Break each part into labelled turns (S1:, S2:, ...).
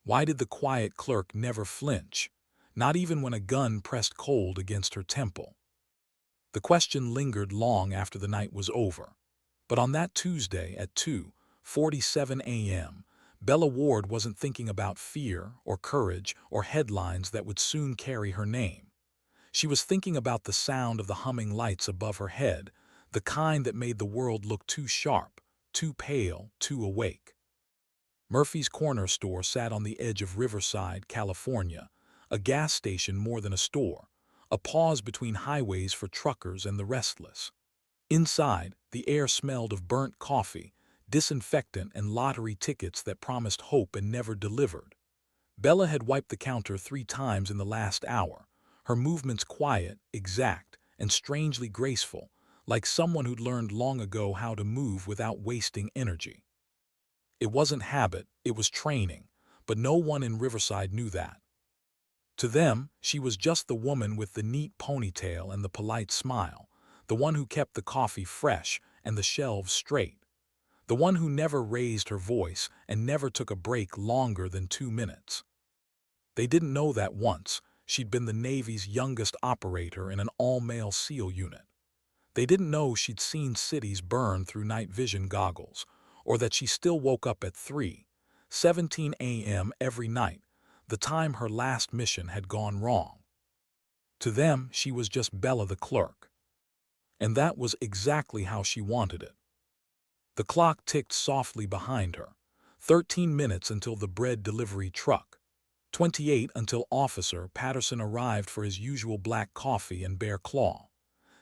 S1: Why did the quiet clerk never flinch, not even when a gun pressed cold against her temple? The question lingered long after the night was over. But on that Tuesday at 2:47 a.m., Bella Ward wasn't thinking about fear or courage or headlines that would soon carry her name. She was thinking about the sound of the humming lights above her head, the kind that made the world look too sharp, too pale, too awake. Murphy's Corner Store sat on the edge of Riverside, California, a gas station more than a store, a pause between highways for truckers and the restless. Inside, the air smelled of burnt coffee, disinfectant and lottery tickets that promised hope and never delivered. Bella had wiped the counter 3 times in the last hour, her movements quiet, exact, and strangely graceful, like someone who'd learned long ago how to move without wasting energy. It wasn't habit, it was training, but no one in Riverside knew that. To them, she was just the woman with the neat ponytail and the polite smile, the one who kept the coffee fresh and the shelves straight, the one who never raised her voice and never took a break longer than 2 minutes. They didn't know that once she'd been the Navy's youngest operator in an all-male SEAL unit. They didn't know she'd seen cities burn through night vision goggles, or that she still woke up at 3:17 a.m. every night, the time her last mission had gone wrong. To them, she was just Bella the clerk. And that was exactly how she wanted it. The clock ticked softly behind her. 13 minutes until the bread delivery truck. 28 until Officer Patterson arrived for his usual black coffee and bear claw.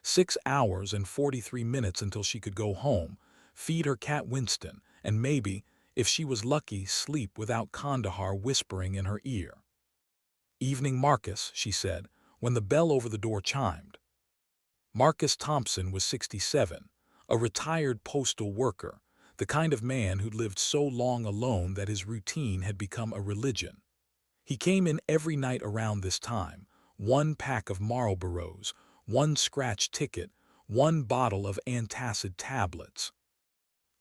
S1: 6 hours and 43 minutes until she could go home, feed her cat Winston, and maybe, if she was lucky, sleep without Kandahar whispering in her ear. "Evening, Marcus," she said, when the bell over the door chimed. Marcus Thompson was 67, a retired postal worker, the kind of man who'd lived so long alone that his routine had become a religion. He came in every night around this time, 1 pack of Marlboros, 1 scratch ticket, 1 bottle of antacid tablets.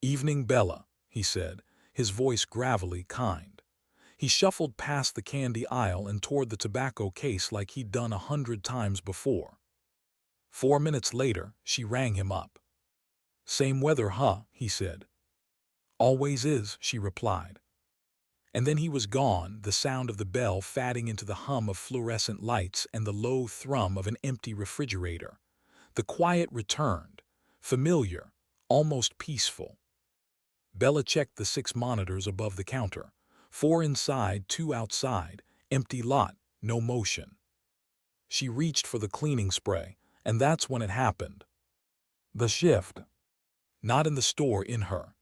S1: "Evening, Bella," he said, his voice gravelly kind. He shuffled past the candy aisle and toward the tobacco case like he'd done 100 times before. 4 minutes later, she rang him up. "Same weather, huh?" he said. "Always is," she replied. And then he was gone, the sound of the bell fading into the hum of fluorescent lights and the low thrum of an empty refrigerator. The quiet returned, familiar, almost peaceful. Bella checked the 6 monitors above the counter. 4 inside, 2 outside, empty lot, no motion. She reached for the cleaning spray, and that's when it happened. The shift. Not in the store, in her.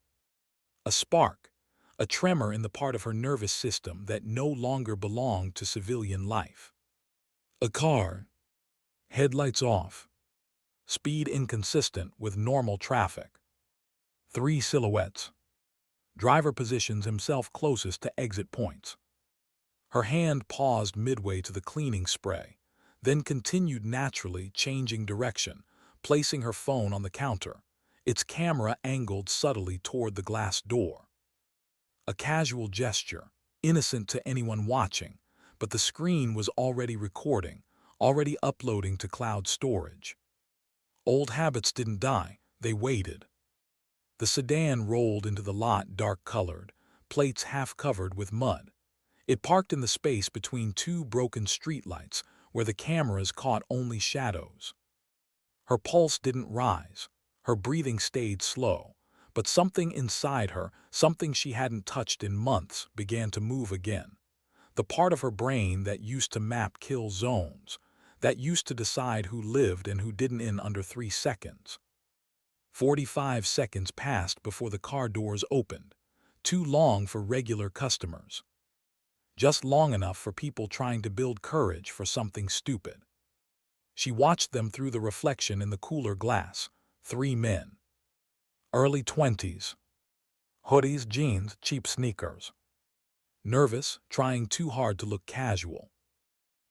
S1: A spark, a tremor in the part of her nervous system that no longer belonged to civilian life. A car. Headlights off. Speed inconsistent with normal traffic. 3 silhouettes. Driver positions himself closest to exit points. Her hand paused midway to the cleaning spray, then continued naturally, changing direction, placing her phone on the counter, its camera angled subtly toward the glass door. A casual gesture, innocent to anyone watching, but the screen was already recording, already uploading to cloud storage. Old habits didn't die, they waited. The sedan rolled into the lot, dark-colored, plates half-covered with mud. It parked in the space between 2 broken streetlights where the cameras caught only shadows. Her pulse didn't rise, her breathing stayed slow, but something inside her, something she hadn't touched in months, began to move again. The part of her brain that used to map kill zones, that used to decide who lived and who didn't in under 3 seconds. 45 seconds passed before the car doors opened, too long for regular customers. Just long enough for people trying to build courage for something stupid. She watched them through the reflection in the cooler glass. 3 men. Early 20s. Hoodies, jeans, cheap sneakers. Nervous, trying too hard to look casual.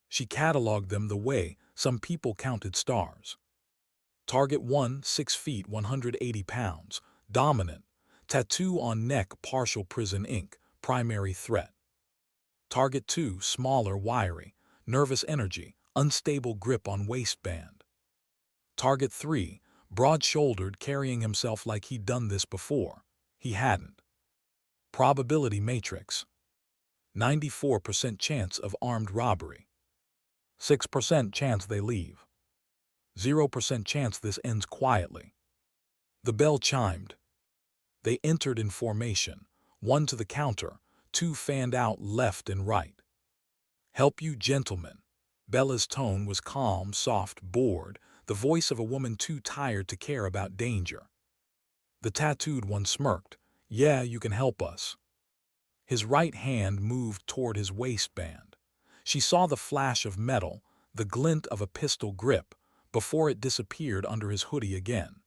S1: She cataloged them the way some people counted stars. Target 1, 6 feet, 180 pounds, dominant, tattoo on neck, partial prison ink, primary threat. Target 2, smaller, wiry, nervous energy, unstable grip on waistband. Target 3, broad-shouldered, carrying himself like he'd done this before. He hadn't. Probability matrix. 94% chance of armed robbery. 6% chance they leave. 0% chance this ends quietly. The bell chimed. They entered in formation, 1 to the counter, 2 fanned out left and right. "Help you, gentlemen." Bella's tone was calm, soft, bored, the voice of a woman too tired to care about danger. The tattooed one smirked. "Yeah, you can help us." His right hand moved toward his waistband. She saw the flash of metal, the glint of a pistol grip, before it disappeared under his hoodie again.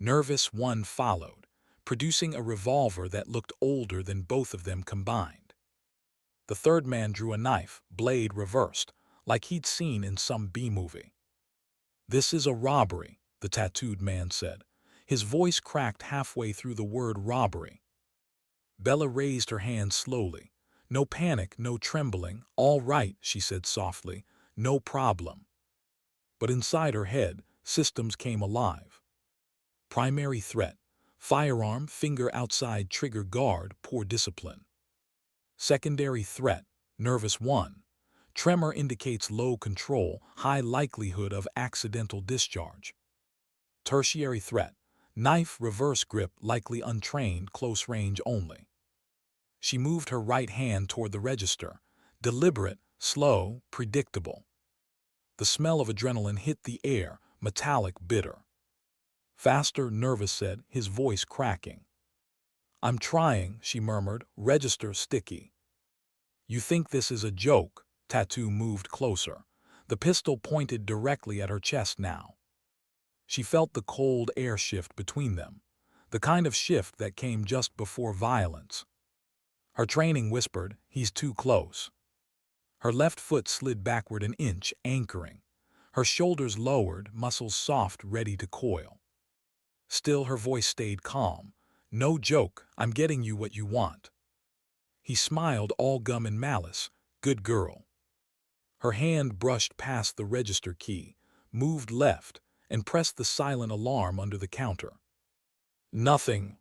S1: Nervous one followed, producing a revolver that looked older than both of them combined. The third man drew a knife, blade reversed, like he'd seen in some B-movie. "This is a robbery," the tattooed man said. His voice cracked halfway through the word robbery. Bella raised her hand slowly. "No panic, no trembling. All right," she said softly. "No problem." But inside her head, systems came alive. Primary threat: firearm, finger outside trigger guard, poor discipline. Secondary threat: nervous one. Tremor indicates low control, high likelihood of accidental discharge. Tertiary threat: knife, reverse grip, likely untrained, close range only. She moved her right hand toward the register. Deliberate, slow, predictable. The smell of adrenaline hit the air, metallic, bitter. "Faster," Nervous said, his voice cracking. "I'm trying," she murmured, register sticky. "You think this is a joke?" Tattoo moved closer. The pistol pointed directly at her chest now. She felt the cold air shift between them, the kind of shift that came just before violence. Her training whispered, "He's too close." Her left foot slid backward an inch, anchoring. Her shoulders lowered, muscles soft, ready to coil. Still, her voice stayed calm. "No joke, I'm getting you what you want." He smiled, all gum and malice. "Good girl." Her hand brushed past the register key, moved left, and pressed the silent alarm under the counter. Nothing.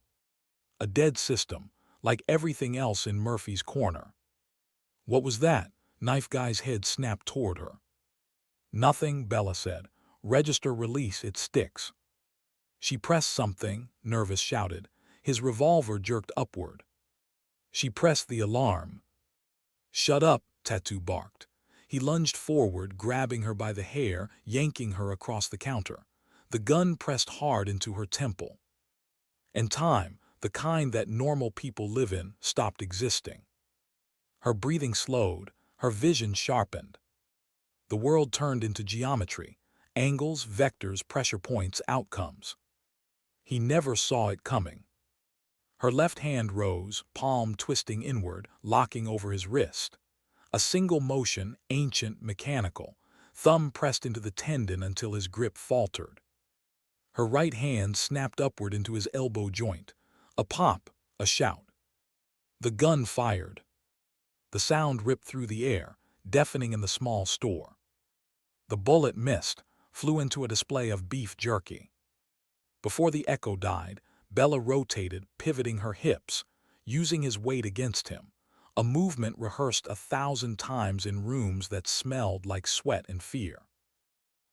S1: A dead system, like everything else in Murphy's corner. "What was that?" Knife Guy's head snapped toward her. "Nothing," Bella said. "Register release, it sticks." She pressed something, Nervous shouted. His revolver jerked upward. She pressed the alarm. "Shut up," Tattoo barked. He lunged forward, grabbing her by the hair, yanking her across the counter. The gun pressed hard into her temple. And time, the kind that normal people live in, stopped existing. Her breathing slowed, her vision sharpened. The world turned into geometry, angles, vectors, pressure points, outcomes. He never saw it coming. Her left hand rose, palm twisting inward, locking over his wrist. A single motion, ancient, mechanical. Thumb pressed into the tendon until his grip faltered. Her right hand snapped upward into his elbow joint. A pop, a shout. The gun fired. The sound ripped through the air, deafening in the small store. The bullet missed, flew into a display of beef jerky. Before the echo died, Bella rotated, pivoting her hips, using his weight against him, a movement rehearsed 1,000 times in rooms that smelled like sweat and fear.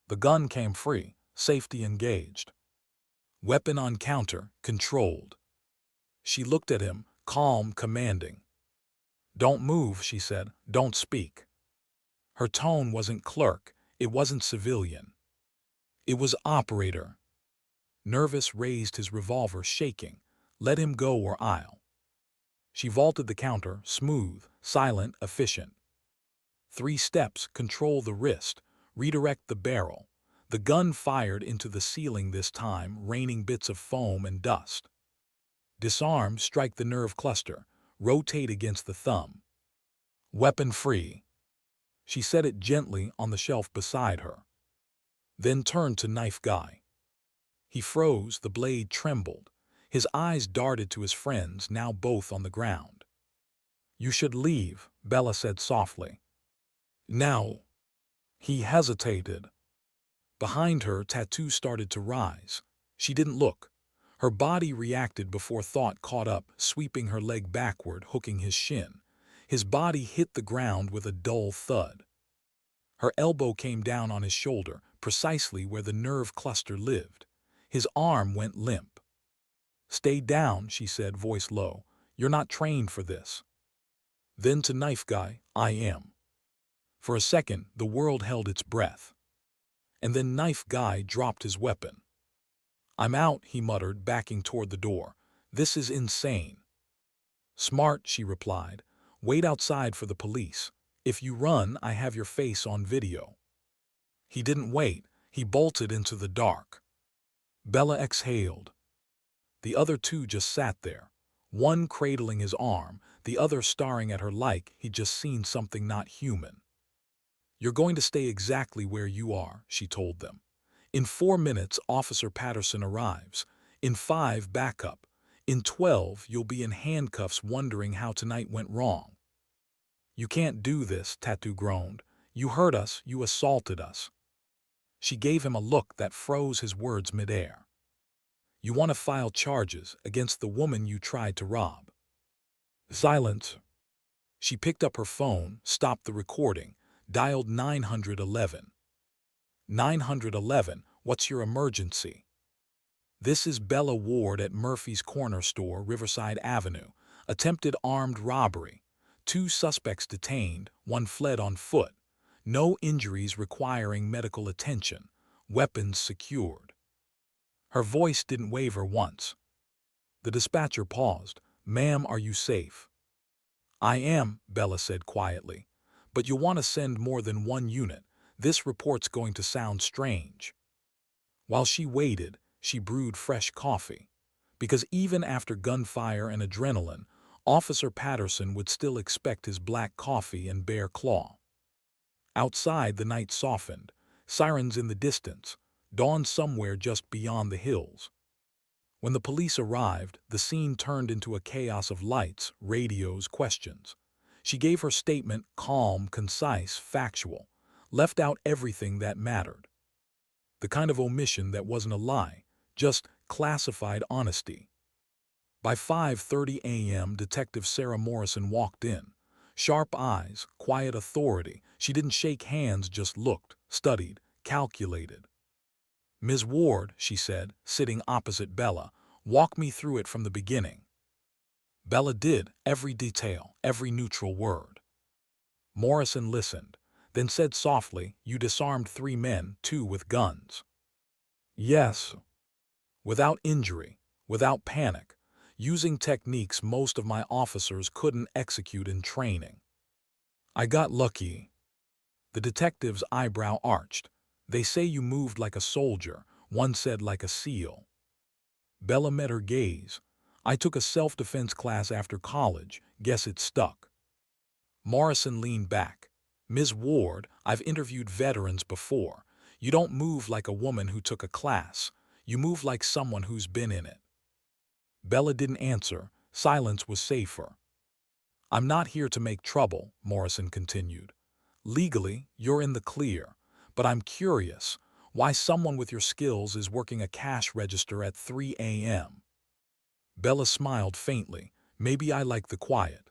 S1: The gun came free, safety engaged. Weapon on counter, controlled. She looked at him, calm, commanding. "Don't move," she said. "Don't speak." Her tone wasn't clerk, it wasn't civilian. It was operator. Nervous raised his revolver, shaking. "Let him go or I'll." She vaulted the counter, smooth, silent, efficient. 3 steps, control the wrist, redirect the barrel. The gun fired into the ceiling this time, raining bits of foam and dust. Disarm, strike the nerve cluster, rotate against the thumb. "Weapon free." She set it gently on the shelf beside her. Then turned to Knife Guy. He froze, the blade trembled. His eyes darted to his friends, now both on the ground. You should leave, Bella said softly. Now. He hesitated. Behind her, tattoos started to rise. She didn't look. Her body reacted before thought caught up, sweeping her leg backward, hooking his shin. His body hit the ground with a dull thud. Her elbow came down on his shoulder, precisely where the nerve cluster lived. His arm went limp. Stay down, she said, voice low. You're not trained for this. Then to Knife Guy, I am. For a second, the world held its breath. And then Knife Guy dropped his weapon. I'm out, he muttered, backing toward the door. This is insane. Smart, she replied. Wait outside for the police. If you run, I have your face on video. He didn't wait. He bolted into the dark. Bella exhaled. The other two just sat there, one cradling his arm, the other staring at her like he'd just seen something not human. You're going to stay exactly where you are, she told them. In 4 minutes, Officer Patterson arrives. In 5, backup. In 12, you'll be in handcuffs wondering how tonight went wrong. You can't do this, Tattoo groaned. You hurt us, you assaulted us. She gave him a look that froze his words midair. You want to file charges against the woman you tried to rob. Silence. She picked up her phone, stopped the recording, dialed 911. 911, what's your emergency? This is Bella Ward at Murphy's Corner Store, Riverside Avenue. Attempted armed robbery. 2 suspects detained, 1 fled on foot. No injuries requiring medical attention. Weapons secured. Her voice didn't waver once. The dispatcher paused. Ma'am, are you safe? I am, Bella said quietly. But you'll want to send more than 1 unit. This report's going to sound strange. While she waited, she brewed fresh coffee. Because even after gunfire and adrenaline, Officer Patterson would still expect his black coffee and bare claw. Outside, the night softened. Sirens in the distance. Dawn somewhere just beyond the hills. When the police arrived, the scene turned into a chaos of lights, radios, questions. She gave her statement calm, concise, factual, left out everything that mattered. The kind of omission that wasn't a lie, just classified honesty. By 5:30 a.m., Detective Sarah Morrison walked in. Sharp eyes, quiet authority. She didn't shake hands, just looked, studied, calculated. Ms. Ward, she said, sitting opposite Bella, walk me through it from the beginning. Bella did, every detail, every neutral word. Morrison listened, then said softly, you disarmed 3 men, 2 with guns. Yes. Without injury, without panic, using techniques most of my officers couldn't execute in training. I got lucky. The detective's eyebrow arched. They say you moved like a soldier, one said like a SEAL. Bella met her gaze. I took a self-defense class after college. Guess it stuck. Morrison leaned back. Ms. Ward, I've interviewed veterans before. You don't move like a woman who took a class. You move like someone who's been in it. Bella didn't answer. Silence was safer. I'm not here to make trouble, Morrison continued. Legally, you're in the clear. But I'm curious why someone with your skills is working a cash register at 3 a.m. Bella smiled faintly. Maybe I like the quiet.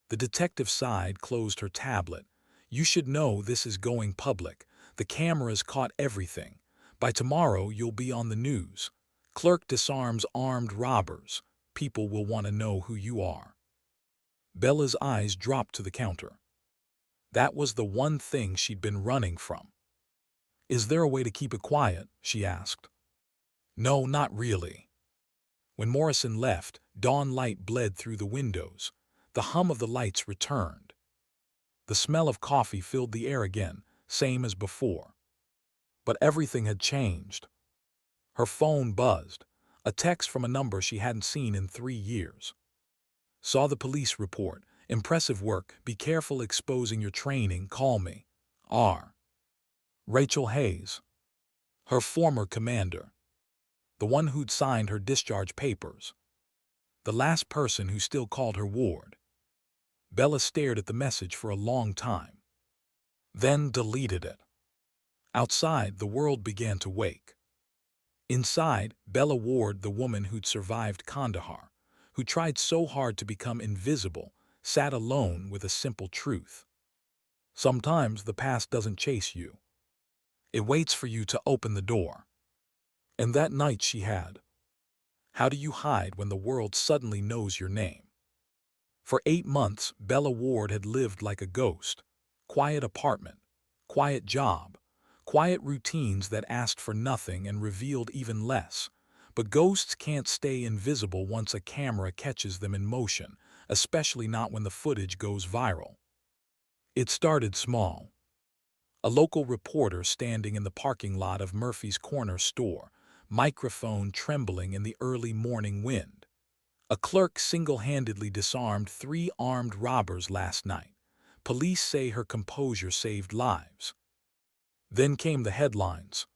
S1: The detective sighed, closed her tablet. You should know this is going public. The cameras caught everything. By tomorrow, you'll be on the news. Clerk disarms armed robbers. People will want to know who you are. Bella's eyes dropped to the counter. That was the one thing she'd been running from. Is there a way to keep it quiet? She asked. No, not really. When Morrison left, dawn light bled through the windows. The hum of the lights returned. The smell of coffee filled the air again, same as before. But everything had changed. Her phone buzzed, a text from a number she hadn't seen in 3 years. Saw the police report. Impressive work. Be careful exposing your training. Call me. R. Rachel Hayes. Her former commander. The one who'd signed her discharge papers. The last person who still called her Ward. Bella stared at the message for a long time, then deleted it. Outside, the world began to wake. Inside, Bella Ward, the woman who'd survived Kandahar, who tried so hard to become invisible, sat alone with a simple truth. Sometimes the past doesn't chase you. It waits for you to open the door. And that night she had. How do you hide when the world suddenly knows your name? For 8 months, Bella Ward had lived like a ghost. Quiet apartment, quiet job, quiet routines that asked for nothing and revealed even less. But ghosts can't stay invisible once a camera catches them in motion, especially not when the footage goes viral. It started small. A local reporter standing in the parking lot of Murphy's Corner store, microphone trembling in the early morning wind. A clerk single-handedly disarmed 3 armed robbers last night. Police say her composure saved lives. Then came the headlines.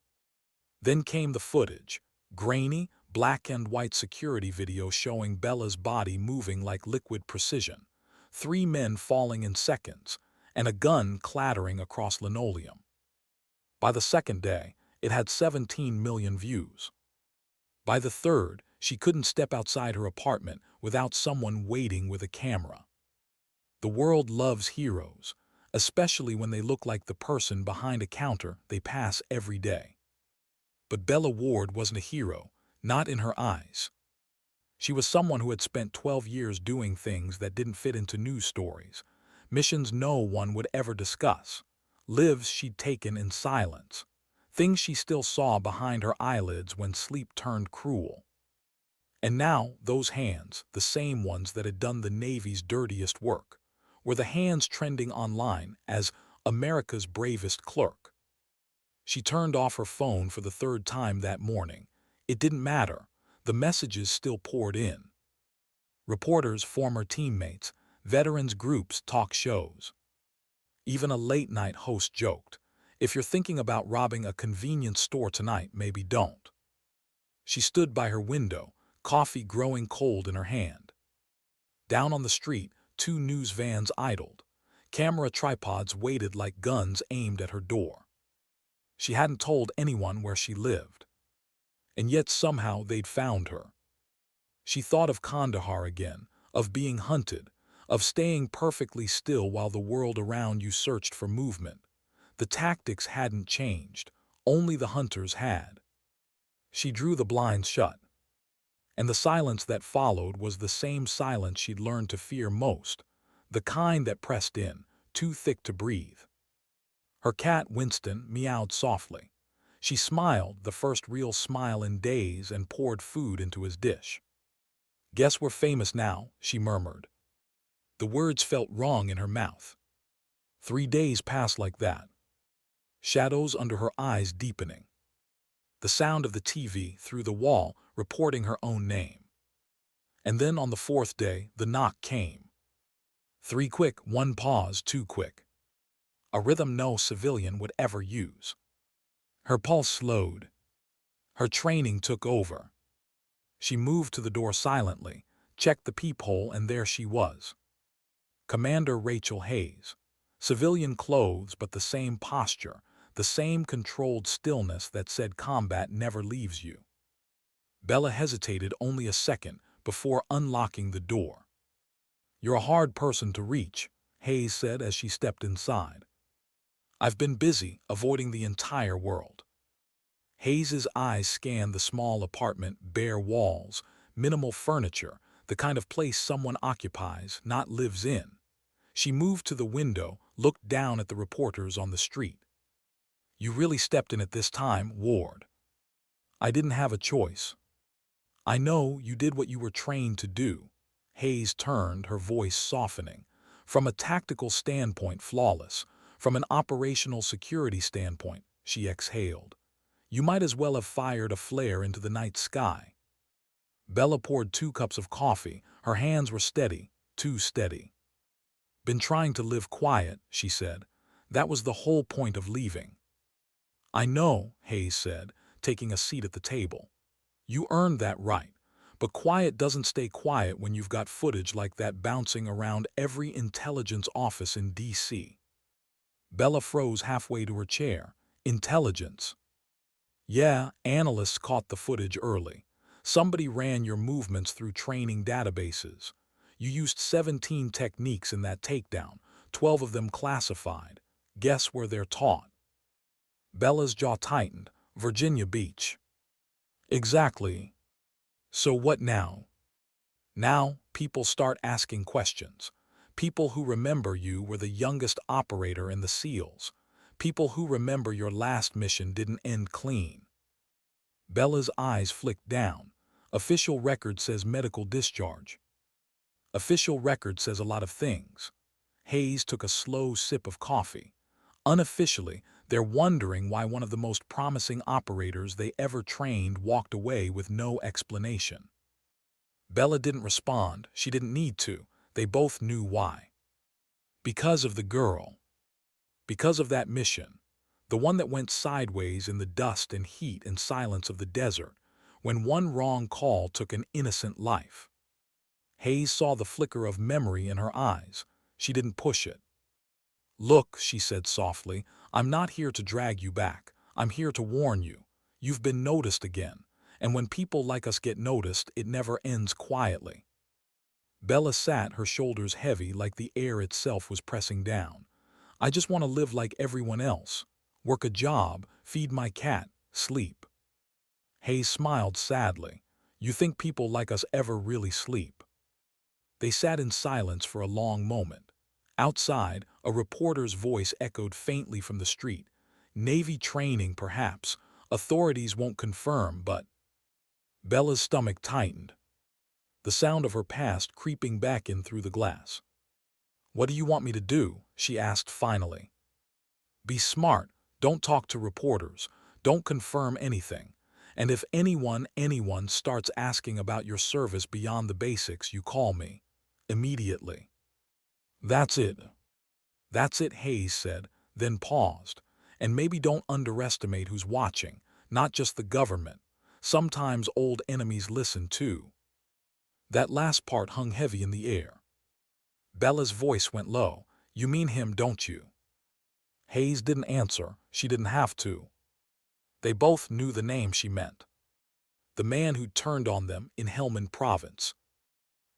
S1: Then came the footage. Grainy, black and white security video showing Bella's body moving like liquid precision. 3 men falling in seconds, and a gun clattering across linoleum. By the second day, it had 17 million views. By the third, she couldn't step outside her apartment without someone waiting with a camera. The world loves heroes, especially when they look like the person behind a counter they pass every day. But Bella Ward wasn't a hero, not in her eyes. She was someone who had spent 12 years doing things that didn't fit into news stories, missions no one would ever discuss, lives she'd taken in silence, things she still saw behind her eyelids when sleep turned cruel. And now, those hands, the same ones that had done the Navy's dirtiest work, were the hands trending online as America's bravest clerk. She turned off her phone for the 3rd time that morning. It didn't matter. The messages still poured in. Reporters, former teammates, veterans groups, talk shows. Even a late-night host joked, "If you're thinking about robbing a convenience store tonight, maybe don't." She stood by her window, coffee growing cold in her hand. Down on the street, 2 news vans idled. Camera tripods waited like guns aimed at her door. She hadn't told anyone where she lived. And yet somehow they'd found her. She thought of Kandahar again, of being hunted, of staying perfectly still while the world around you searched for movement. The tactics hadn't changed, only the hunters had. She drew the blinds shut. And the silence that followed was the same silence she'd learned to fear most, the kind that pressed in, too thick to breathe. Her cat, Winston, meowed softly. She smiled, the first real smile in days, and poured food into his dish. "Guess we're famous now," she murmured. The words felt wrong in her mouth. 3 days passed like that. Shadows under her eyes deepening. The sound of the TV through the wall reporting her own name. And then on the 4th day, the knock came. 3 quick, 1 pause, 2 quick. A rhythm no civilian would ever use. Her pulse slowed. Her training took over. She moved to the door silently, checked the peephole, and there she was. Commander Rachel Hayes. Civilian clothes, but the same posture, the same controlled stillness that said combat never leaves you. Bella hesitated only a second before unlocking the door. "You're a hard person to reach," Hayes said as she stepped inside. "I've been busy, avoiding the entire world." Hayes's eyes scanned the small apartment, bare walls, minimal furniture, the kind of place someone occupies, not lives in. She moved to the window, looked down at the reporters on the street. "You really stepped in at this time, Ward." "I didn't have a choice." "I know you did what you were trained to do." Hayes turned, her voice softening. "From a tactical standpoint, flawless. From an operational security standpoint," she exhaled. "You might as well have fired a flare into the night sky." Bella poured 2 cups of coffee. Her hands were steady, too steady. "Been trying to live quiet," she said. "That was the whole point of leaving." "I know," Hayes said, taking a seat at the table. "You earned that right. But quiet doesn't stay quiet when you've got footage like that bouncing around every intelligence office in D.C. Bella froze halfway to her chair. Intelligence. Yeah, analysts caught the footage early. Somebody ran your movements through training databases. You used 17 techniques in that takedown, 12 of them classified. Guess where they're taught? Bella's jaw tightened. Virginia Beach. Exactly. So what now? Now, people start asking questions. People who remember you were the youngest operator in the SEALs. People who remember your last mission didn't end clean. Bella's eyes flicked down. Official record says medical discharge. Official record says a lot of things. Hayes took a slow sip of coffee. Unofficially, they're wondering why one of the most promising operators they ever trained walked away with no explanation. Bella didn't respond. She didn't need to. They both knew why. Because of the girl. Because of that mission. The one that went sideways in the dust and heat and silence of the desert, when one wrong call took an innocent life. Hayes saw the flicker of memory in her eyes. She didn't push it. Look, she said softly, I'm not here to drag you back. I'm here to warn you. You've been noticed again. And when people like us get noticed, it never ends quietly. Bella sat, her shoulders heavy like the air itself was pressing down. I just want to live like everyone else. Work a job, feed my cat, sleep. Hayes smiled sadly. You think people like us ever really sleep? They sat in silence for a long moment. Outside, a reporter's voice echoed faintly from the street. Navy training, perhaps. Authorities won't confirm, but... Bella's stomach tightened. The sound of her past creeping back in through the glass. What do you want me to do? She asked finally. Be smart. Don't talk to reporters. Don't confirm anything. And if anyone starts asking about your service beyond the basics, you call me. Immediately. That's it. That's it, Hayes said, then paused. And maybe don't underestimate who's watching, not just the government. Sometimes old enemies listen too. That last part hung heavy in the air. Bella's voice went low. You mean him, don't you? Hayes didn't answer. She didn't have to. They both knew the name she meant. The man who'd turned on them in Helmand Province.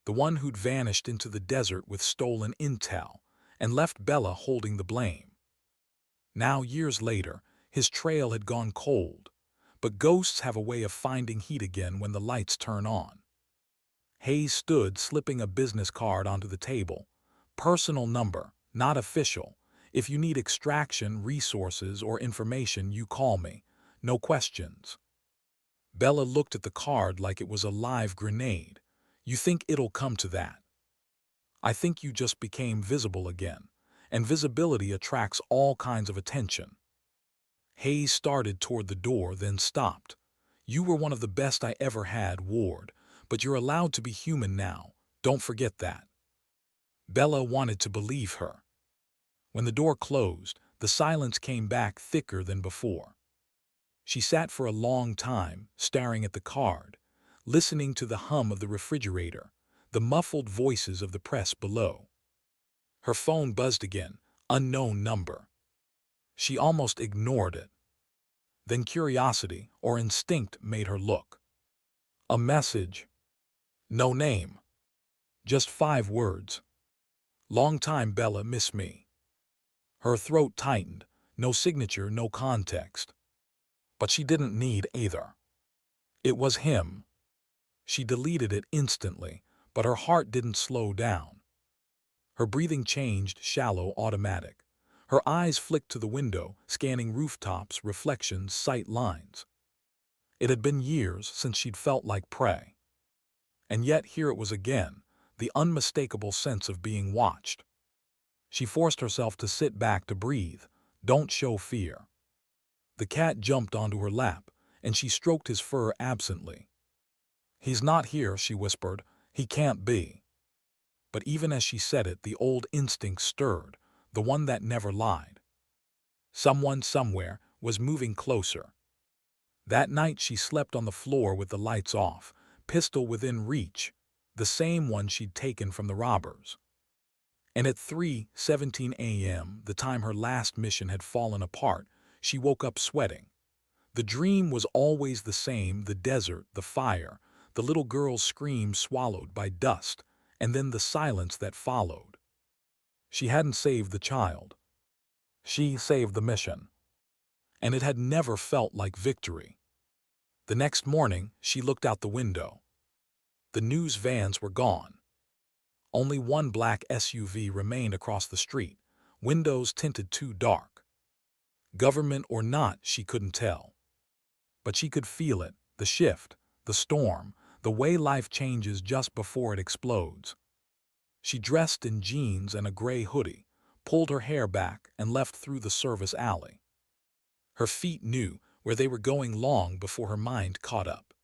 S1: The one who'd vanished into the desert with stolen intel and left Bella holding the blame. Now, years later, his trail had gone cold, but ghosts have a way of finding heat again when the lights turn on. Hayes stood, slipping a business card onto the table. Personal number, not official. If you need extraction, resources, or information, you call me. No questions. Bella looked at the card like it was a live grenade. You think it'll come to that? I think you just became visible again, and visibility attracts all kinds of attention. Hayes started toward the door, then stopped. You were one of the best I ever had, Ward, but you're allowed to be human now. Don't forget that. Bella wanted to believe her. When the door closed, the silence came back thicker than before. She sat for a long time, staring at the card, listening to the hum of the refrigerator, the muffled voices of the press below. Her phone buzzed again, unknown number. She almost ignored it. Then curiosity or instinct made her look. A message. No name. Just 5 words. Long time, Bella, miss me. Her throat tightened. No signature, no context. But she didn't need either. It was him. She deleted it instantly, but her heart didn't slow down. Her breathing changed, shallow, automatic. Her eyes flicked to the window, scanning rooftops, reflections, sight lines. It had been years since she'd felt like prey. And yet here it was again, the unmistakable sense of being watched. She forced herself to sit back, to breathe. Don't show fear. The cat jumped onto her lap, and she stroked his fur absently. He's not here, she whispered. He can't be. But even as she said it, the old instinct stirred, the one that never lied. Someone, somewhere, was moving closer. That night she slept on the floor with the lights off, pistol within reach, the same one she'd taken from the robbers. And at 3:17 a.m., the time her last mission had fallen apart, she woke up sweating. The dream was always the same: the desert, the fire, the little girl's scream swallowed by dust, and then the silence that followed. She hadn't saved the child. She saved the mission. And it had never felt like victory. The next morning, she looked out the window. The news vans were gone. Only one black SUV remained across the street, windows tinted too dark. Government or not, she couldn't tell. But she could feel it, the shift, the storm, the way life changes just before it explodes. She dressed in jeans and a gray hoodie, pulled her hair back, and left through the service alley. Her feet knew where they were going long before her mind caught up.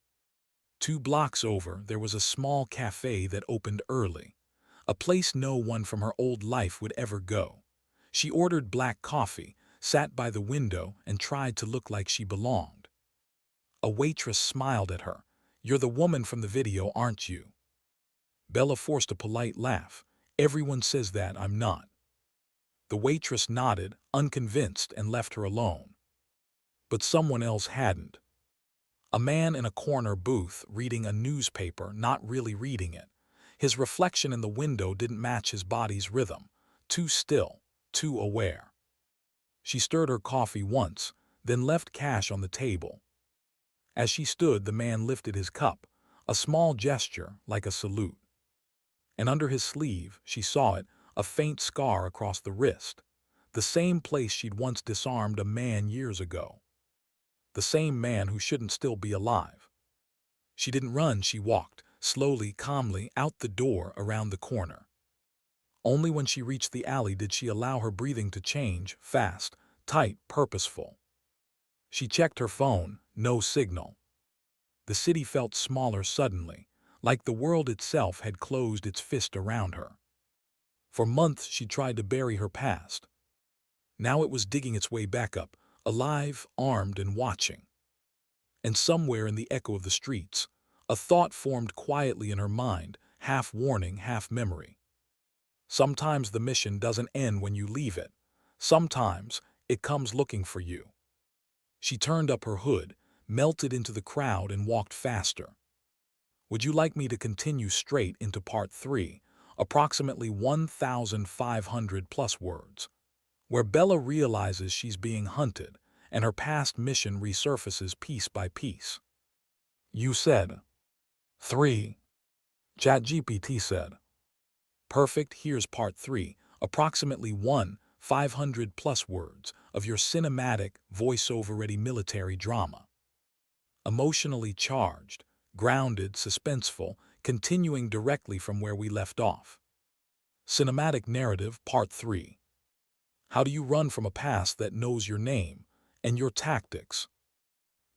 S1: 2 blocks over, there was a small cafe that opened early, a place no one from her old life would ever go. She ordered black coffee, sat by the window, and tried to look like she belonged. A waitress smiled at her. "You're the woman from the video, aren't you?" Bella forced a polite laugh. "Everyone says that, I'm not." The waitress nodded, unconvinced, and left her alone. But someone else hadn't. A man in a corner booth, reading a newspaper, not really reading it. His reflection in the window didn't match his body's rhythm. Too still, too aware. She stirred her coffee once, then left cash on the table. As she stood, the man lifted his cup, a small gesture like a salute. And under his sleeve, she saw it, a faint scar across the wrist, the same place she'd once disarmed a man years ago. The same man who shouldn't still be alive. She didn't run, she walked, slowly, calmly, out the door, around the corner. Only when she reached the alley did she allow her breathing to change, fast, tight, purposeful. She checked her phone, no signal. The city felt smaller suddenly, like the world itself had closed its fist around her. For months she tried to bury her past. Now it was digging its way back up, alive, armed, and watching. And somewhere in the echo of the streets, a thought formed quietly in her mind, half warning, half memory. Sometimes the mission doesn't end when you leave it. Sometimes it comes looking for you. She turned up her hood, melted into the crowd, and walked faster. Would you like me to continue straight into part 3, approximately 1,500 plus words, where Bella realizes she's being hunted and her past mission resurfaces piece by piece? You said 3. ChatGPT said. Perfect, here's part 3, approximately 1,500 plus words of your cinematic, voiceover-ready military drama. Emotionally charged, grounded, suspenseful, continuing directly from where we left off. Cinematic narrative, part 3. How do you run from a past that knows your name and your tactics?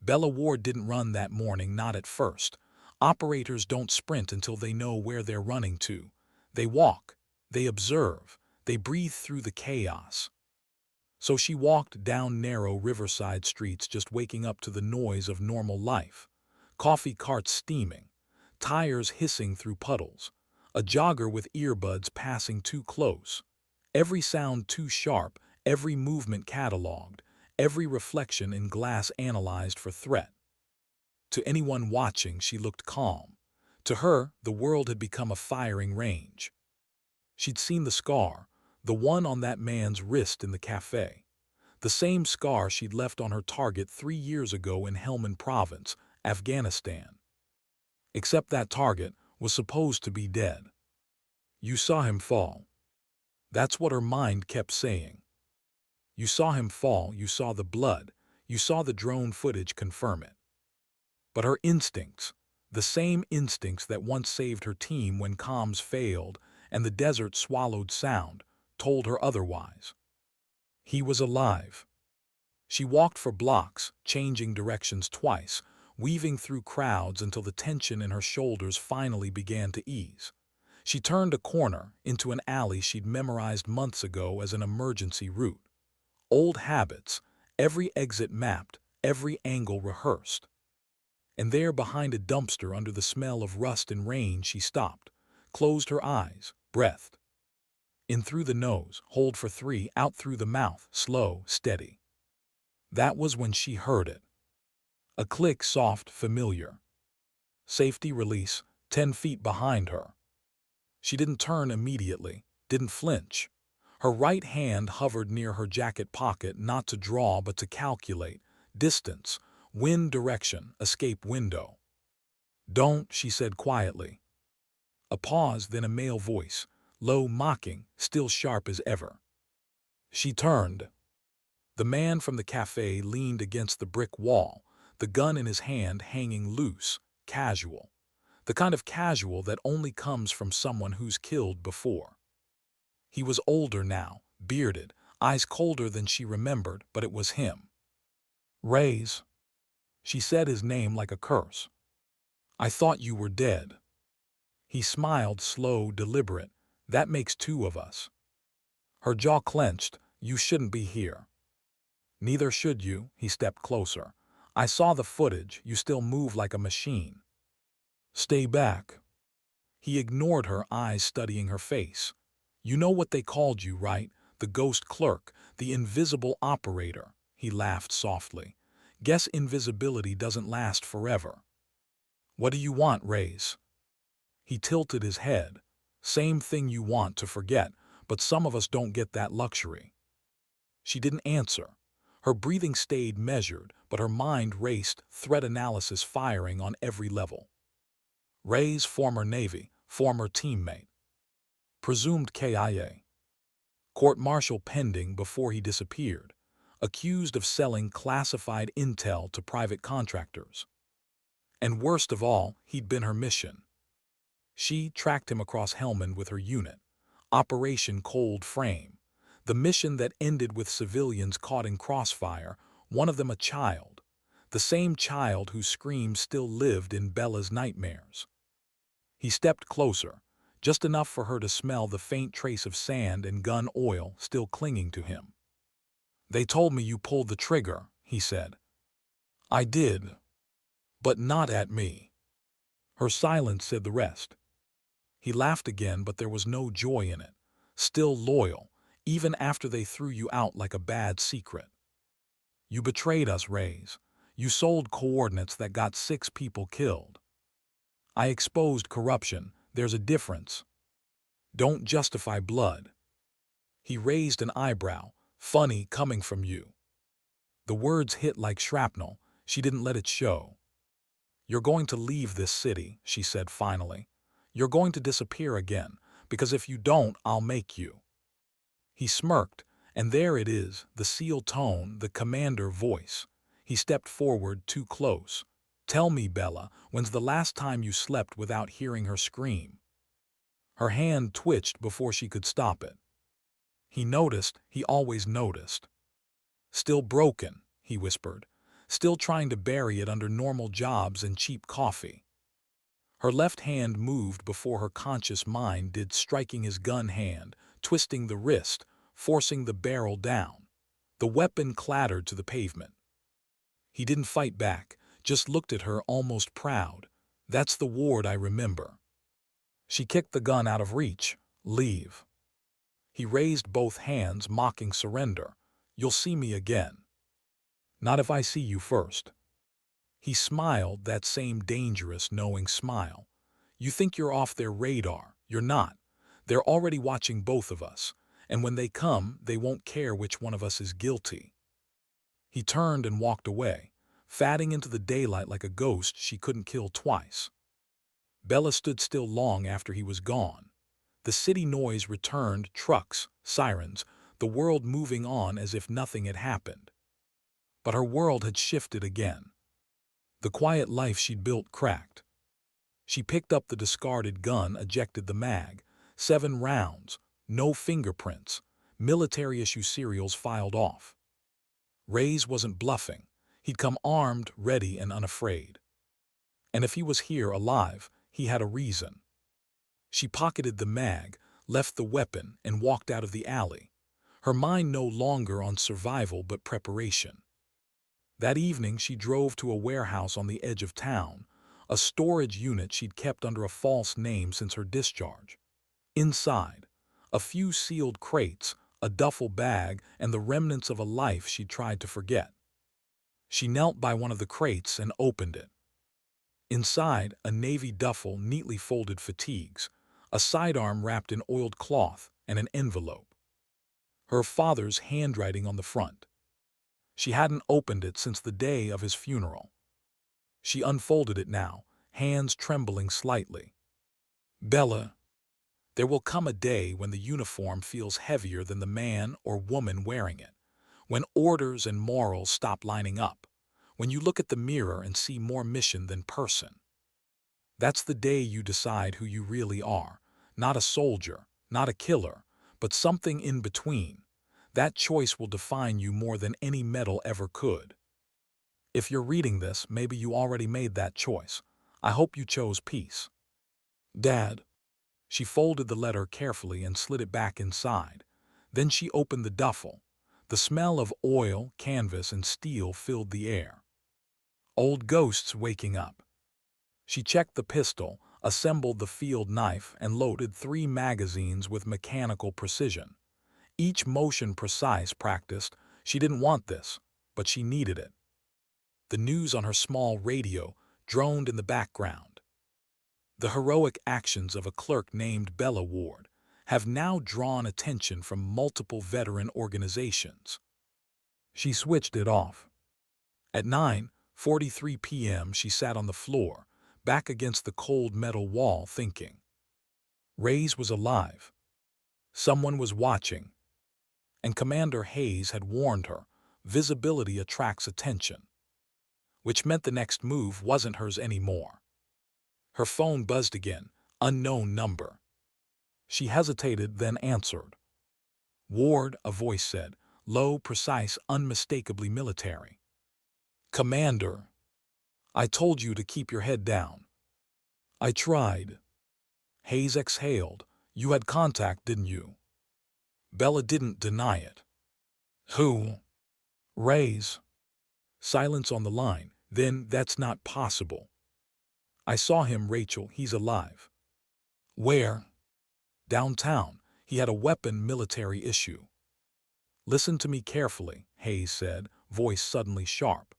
S1: Bella Ward didn't run that morning, not at first. Operators don't sprint until they know where they're running to. They walk, they observe, they breathe through the chaos. So she walked down narrow riverside streets, just waking up to the noise of normal life. Coffee carts steaming, tires hissing through puddles, a jogger with earbuds passing too close. Every sound too sharp, every movement cataloged, every reflection in glass analyzed for threat. To anyone watching, she looked calm. To her, the world had become a firing range. She'd seen the scar, the one on that man's wrist in the cafe. The same scar she'd left on her target 3 years ago in Helmand Province, Afghanistan. Except that target was supposed to be dead. You saw him fall. That's what her mind kept saying. You saw him fall, you saw the blood, you saw the drone footage confirm it. But her instincts, the same instincts that once saved her team when comms failed and the desert swallowed sound, told her otherwise. He was alive. She walked for blocks, changing directions twice, weaving through crowds until the tension in her shoulders finally began to ease. She turned a corner into an alley she'd memorized months ago as an emergency route. Old habits, every exit mapped, every angle rehearsed. And there behind a dumpster under the smell of rust and rain she stopped, closed her eyes, breathed. In through the nose, hold for 3, out through the mouth, slow, steady. That was when she heard it. A click, soft, familiar. Safety release, 10 feet behind her. She didn't turn immediately, didn't flinch. Her right hand hovered near her jacket pocket, not to draw but to calculate. Distance, wind direction, escape window. "Don't," she said quietly. A pause, then a male voice, low, mocking, still sharp as ever. She turned. The man from the cafe leaned against the brick wall, the gun in his hand hanging loose, casual. The kind of casual that only comes from someone who's killed before. He was older now, bearded, eyes colder than she remembered, but it was him. "Rays." She said his name like a curse. "I thought you were dead." He smiled, slow, deliberate. "That makes 2 of us." Her jaw clenched. "You shouldn't be here." "Neither should you." He stepped closer. "I saw the footage. You still move like a machine." "Stay back." He ignored her, eyes studying her face. "You know what they called you, right? The ghost clerk, the invisible operator." He laughed softly. "Guess invisibility doesn't last forever." "What do you want, Rays?" He tilted his head. "Same thing you want, to forget, but some of us don't get that luxury." She didn't answer. Her breathing stayed measured, but her mind raced, threat analysis firing on every level. Ray's former Navy, former teammate. Presumed KIA. Court-martial pending before he disappeared. Accused of selling classified intel to private contractors. And worst of all, he'd been her mission. She tracked him across Helmand with her unit. Operation Cold Frame. The mission that ended with civilians caught in crossfire, one of them a child. The same child whose screams still lived in Bella's nightmares. He stepped closer, just enough for her to smell the faint trace of sand and gun oil still clinging to him. "They told me you pulled the trigger," he said. "I did. But not at me." Her silence said the rest. He laughed again, but there was no joy in it. Still loyal, even after they threw you out like a bad secret. "You betrayed us, Rays. You sold coordinates that got 6 people killed." "I exposed corruption. There's a difference. Don't justify blood." He raised an eyebrow. "Funny coming from you." The words hit like shrapnel. She didn't let it show. "You're going to leave this city," she said finally. "You're going to disappear again, because if you don't, I'll make you." He smirked, and there it is, the SEAL tone, the commander voice. He stepped forward, too close. "Tell me, Bella, when's the last time you slept without hearing her scream?" Her hand twitched before she could stop it. He noticed, he always noticed. "Still broken," he whispered. "Still trying to bury it under normal jobs and cheap coffee." Her left hand moved before her conscious mind did, striking his gun hand, twisting the wrist, forcing the barrel down. The weapon clattered to the pavement. He didn't fight back, just looked at her, almost proud. "That's the Ward I remember." She kicked the gun out of reach. "Leave." He raised both hands, mocking surrender. "You'll see me again." "Not if I see you first." He smiled, that same dangerous, knowing smile. "You think you're off their radar. You're not. They're already watching both of us, and when they come, they won't care which one of us is guilty." He turned and walked away, fading into the daylight like a ghost she couldn't kill twice. Bella stood still long after he was gone. The city noise returned, trucks, sirens, the world moving on as if nothing had happened. But her world had shifted again. The quiet life she'd built cracked. She picked up the discarded gun, ejected the mag. 7 rounds, no fingerprints, military-issue serials filed off. Rays wasn't bluffing. He'd come armed, ready, and unafraid. And if he was here alive, he had a reason. She pocketed the mag, left the weapon, and walked out of the alley. Her mind no longer on survival but preparation. That evening, she drove to a warehouse on the edge of town, a storage unit she'd kept under a false name since her discharge. Inside, a few sealed crates, a duffel bag, and the remnants of a life she'd tried to forget. She knelt by one of the crates and opened it. Inside, a navy duffel, neatly folded fatigues, a sidearm wrapped in oiled cloth, and an envelope. Her father's handwriting on the front. She hadn't opened it since the day of his funeral. She unfolded it now, hands trembling slightly. Bella, there will come a day when the uniform feels heavier than the man or woman wearing it, when orders and morals stop lining up, when you look at the mirror and see more mission than person. That's the day you decide who you really are, not a soldier, not a killer, but something in between. That choice will define you more than any medal ever could. If you're reading this, maybe you already made that choice. I hope you chose peace. Dad. She folded the letter carefully and slid it back inside. Then she opened the duffel. The smell of oil, canvas, and steel filled the air. Old ghosts waking up. She checked the pistol, assembled the field knife, and loaded 3 magazines with mechanical precision. Each motion precise, practiced. She didn't want this, but she needed it. The news on her small radio droned in the background. The heroic actions of a clerk named Bella Ward have now drawn attention from multiple veteran organizations. She switched it off. At 9:43 p.m. she sat on the floor, back against the cold metal wall, thinking. Reyes was alive. Someone was watching. And Commander Hayes had warned her, visibility attracts attention. Which meant the next move wasn't hers anymore. Her phone buzzed again, unknown number. She hesitated, then answered. Ward, a voice said, low, precise, unmistakably military. Commander, I told you to keep your head down. I tried. Hayes exhaled. You had contact, didn't you? Bella didn't deny it. Who? Reyes. Silence on the line. Then that's not possible. I saw him, Rachel. He's alive. Where? Downtown. He had a weapon, military issue. Listen to me carefully, Hayes said, voice suddenly sharp.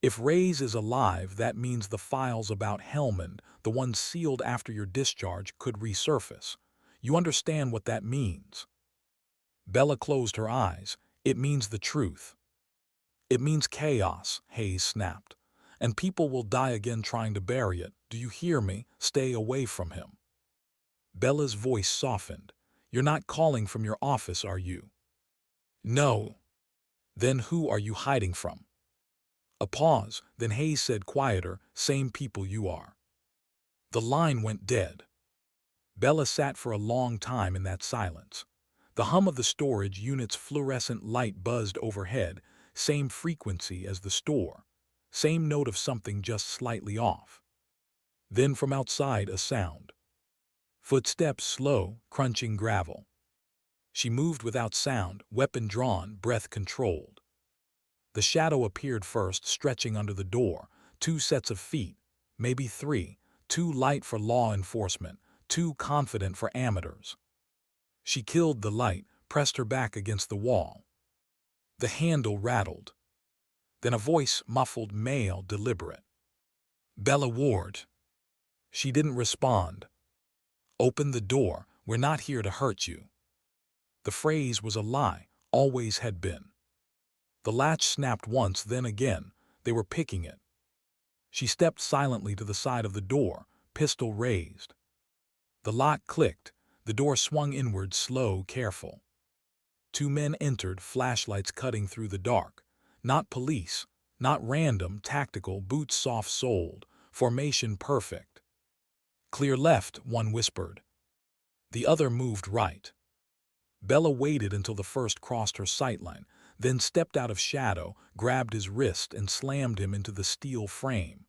S1: If Reyes is alive, that means the files about Helmand, the ones sealed after your discharge, could resurface. You understand what that means? Bella closed her eyes. It means the truth. It means chaos, Hayes snapped. And people will die again trying to bury it. Do you hear me? Stay away from him. Bella's voice softened. You're not calling from your office, are you? No. Then who are you hiding from? A pause, then Hayes said quieter, same people you are. The line went dead. Bella sat for a long time in that silence. The hum of the storage unit's fluorescent light buzzed overhead, same frequency as the store. Same note of something just slightly off. Then from outside a sound. Footsteps, slow, crunching gravel. She moved without sound, weapon drawn, breath controlled. The shadow appeared first, stretching under the door. 2 sets of feet, maybe 3, too light for law enforcement, too confident for amateurs. She killed the light, pressed her back against the wall. The handle rattled. Then a voice, muffled, male, deliberate. Bella Ward. She didn't respond. Open the door, we're not here to hurt you. The phrase was a lie, always had been. The latch snapped once, then again. They were picking it. She stepped silently to the side of the door, pistol raised. The lock clicked. The door swung inward, slow, careful. 2 men entered, flashlights cutting through the dark. Not police, not random, tactical, boots soft-soled, formation perfect. Clear left, one whispered. The other moved right. Bella waited until the first crossed her sightline, then stepped out of shadow, grabbed his wrist, and slammed him into the steel frame.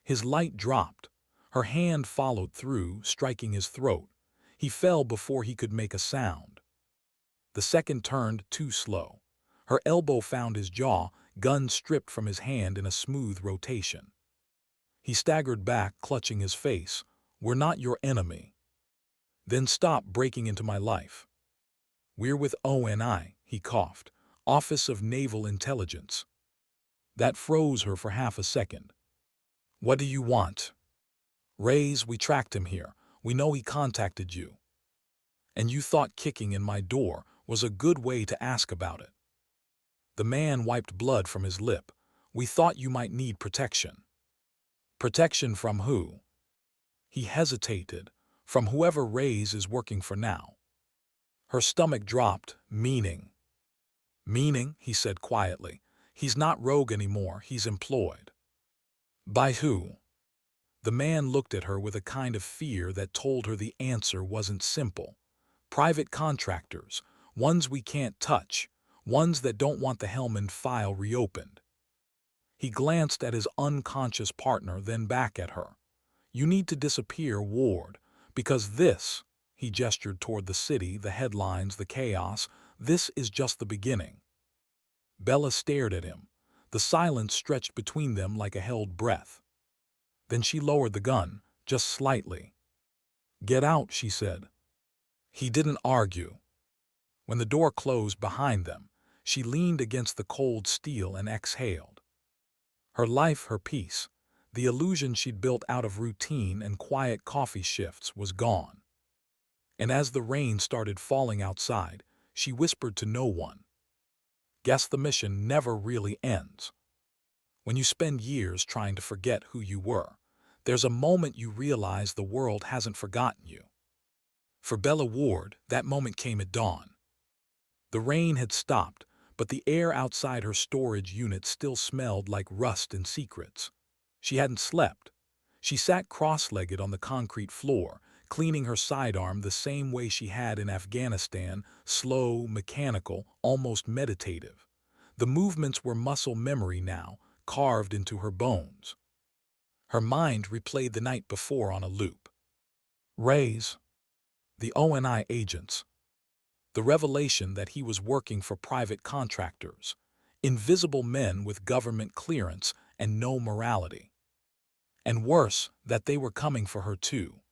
S1: His light dropped. Her hand followed through, striking his throat. He fell before he could make a sound. The second turned, too slow. Her elbow found his jaw, gun stripped from his hand in a smooth rotation. He staggered back, clutching his face. "We're not your enemy." "Then stop breaking into my life." "We're with ONI," he coughed. "Office of Naval Intelligence." That froze her for half a second. "What do you want?" "Reyes, we tracked him here. We know he contacted you. And you thought kicking in my door was a good way to ask about it." The man wiped blood from his lip. "We thought you might need protection." "Protection from who?" He hesitated. "From whoever Reyes is working for now." Her stomach dropped. "Meaning?" "Meaning," he said quietly. "He's not rogue anymore, he's employed." "By who?" The man looked at her with a kind of fear that told her the answer wasn't simple. "Private contractors, ones we can't touch, ones that don't want the Hellman file reopened." He glanced at his unconscious partner, then back at her. "You need to disappear, Ward, because this," he gestured toward the city, the headlines, the chaos, "this is just the beginning." Bella stared at him. The silence stretched between them like a held breath. Then she lowered the gun, just slightly. "Get out," she said. He didn't argue. When the door closed behind them, she leaned against the cold steel and exhaled. Her life, her peace, the illusion she'd built out of routine and quiet coffee shifts was gone. And as the rain started falling outside, she whispered to no one, "Guess the mission never really ends." When you spend years trying to forget who you were, there's a moment you realize the world hasn't forgotten you. For Bella Ward, that moment came at dawn. The rain had stopped, but the air outside her storage unit still smelled like rust and secrets. She hadn't slept. She sat cross-legged on the concrete floor, cleaning her sidearm the same way she had in Afghanistan, slow, mechanical, almost meditative. The movements were muscle memory now, carved into her bones. Her mind replayed the night before on a loop. Reyes, the ONI agents, the revelation that he was working for private contractors, invisible men with government clearance and no morality. And worse, that they were coming for her too.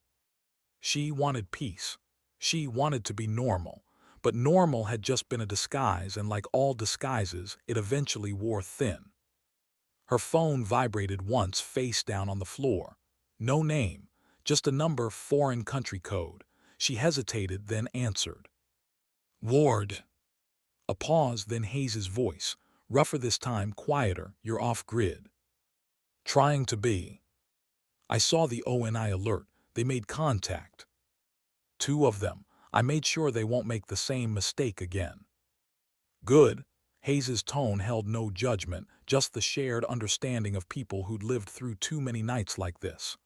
S1: She wanted peace. She wanted to be normal. But normal had just been a disguise, and like all disguises, it eventually wore thin. Her phone vibrated once, face down on the floor. No name, just a number, foreign country code. She hesitated, then answered. "Ward." A pause, then Hayes's voice, rougher this time, quieter. "You're off-grid." "Trying to be." "I saw the ONI alert. They made contact. 2 of them. I made sure they won't make the same mistake again." "Good." Hayes's tone held no judgment, just the shared understanding of people who'd lived through too many nights like this.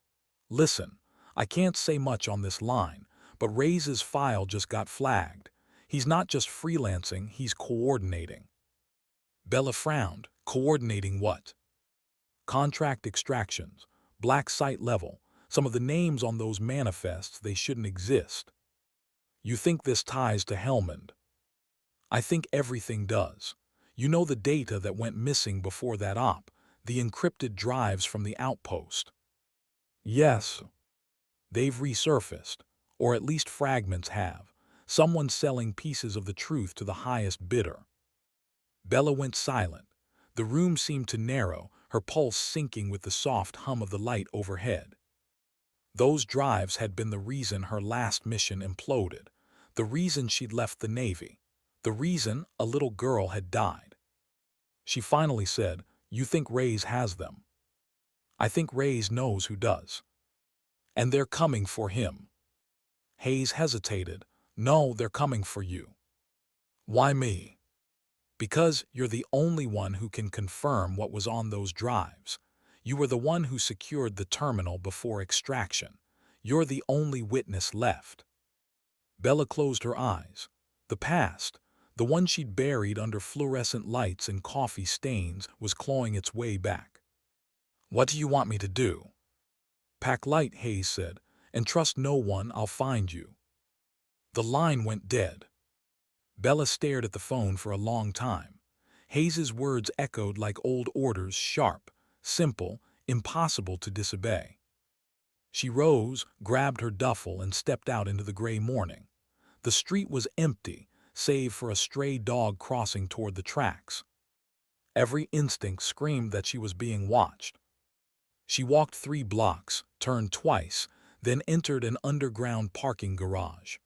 S1: "Listen, I can't say much on this line, but Reyes's file just got flagged. He's not just freelancing, he's coordinating." Bella frowned. "Coordinating what?" "Contract extractions, black site level, some of the names on those manifests, they shouldn't exist." "You think this ties to Helmand?" "I think everything does. You know the data that went missing before that op, the encrypted drives from the outpost?" "Yes." "They've resurfaced, or at least fragments have. Someone's selling pieces of the truth to the highest bidder." Bella went silent. The room seemed to narrow, her pulse sinking with the soft hum of the light overhead. Those drives had been the reason her last mission imploded, the reason she'd left the Navy, the reason a little girl had died. She finally said, "You think Reyes has them?" "I think Reyes knows who does. And they're coming for him." Hayes hesitated. "No, they're coming for you." "Why me?" "Because you're the only one who can confirm what was on those drives. You were the one who secured the terminal before extraction. You're the only witness left." Bella closed her eyes. The past, the one she'd buried under fluorescent lights and coffee stains, was clawing its way back. "What do you want me to do?" "Pack light," Hayes said, "and trust no one. I'll find you." The line went dead. Bella stared at the phone for a long time. Hayes's words echoed like old orders, sharp, simple, impossible to disobey. She rose, grabbed her duffel, and stepped out into the gray morning. The street was empty, save for a stray dog crossing toward the tracks. Every instinct screamed that she was being watched. She walked 3 blocks, turned twice, then entered an underground parking garage.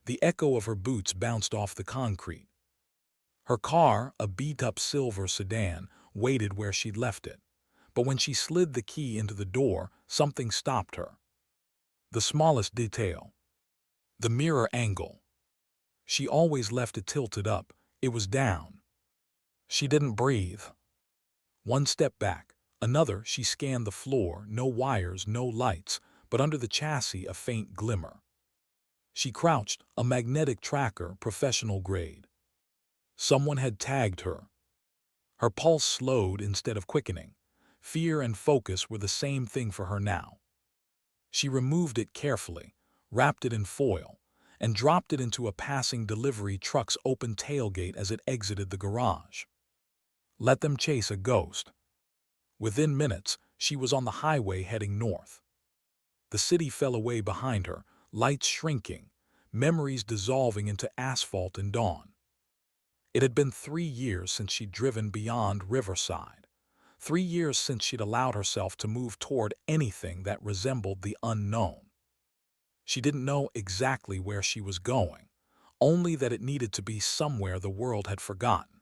S1: The echo of her boots bounced off the concrete. Her car, a beat-up silver sedan, waited where she'd left it. But when she slid the key into the door, something stopped her. The smallest detail. The mirror angle. She always left it tilted up. It was down. She didn't breathe. One step back, another. She scanned the floor, no wires, no lights, but under the chassis a faint glimmer. She crouched, a magnetic tracker, professional grade. Someone had tagged her. Her pulse slowed instead of quickening. Fear and focus were the same thing for her now. She removed it carefully, wrapped it in foil, and dropped it into a passing delivery truck's open tailgate as it exited the garage. Let them chase a ghost. Within minutes, she was on the highway heading north. The city fell away behind her, lights shrinking, memories dissolving into asphalt and dawn. It had been 3 years since she'd driven beyond Riverside. 3 years since she'd allowed herself to move toward anything that resembled the unknown. She didn't know exactly where she was going, only that it needed to be somewhere the world had forgotten.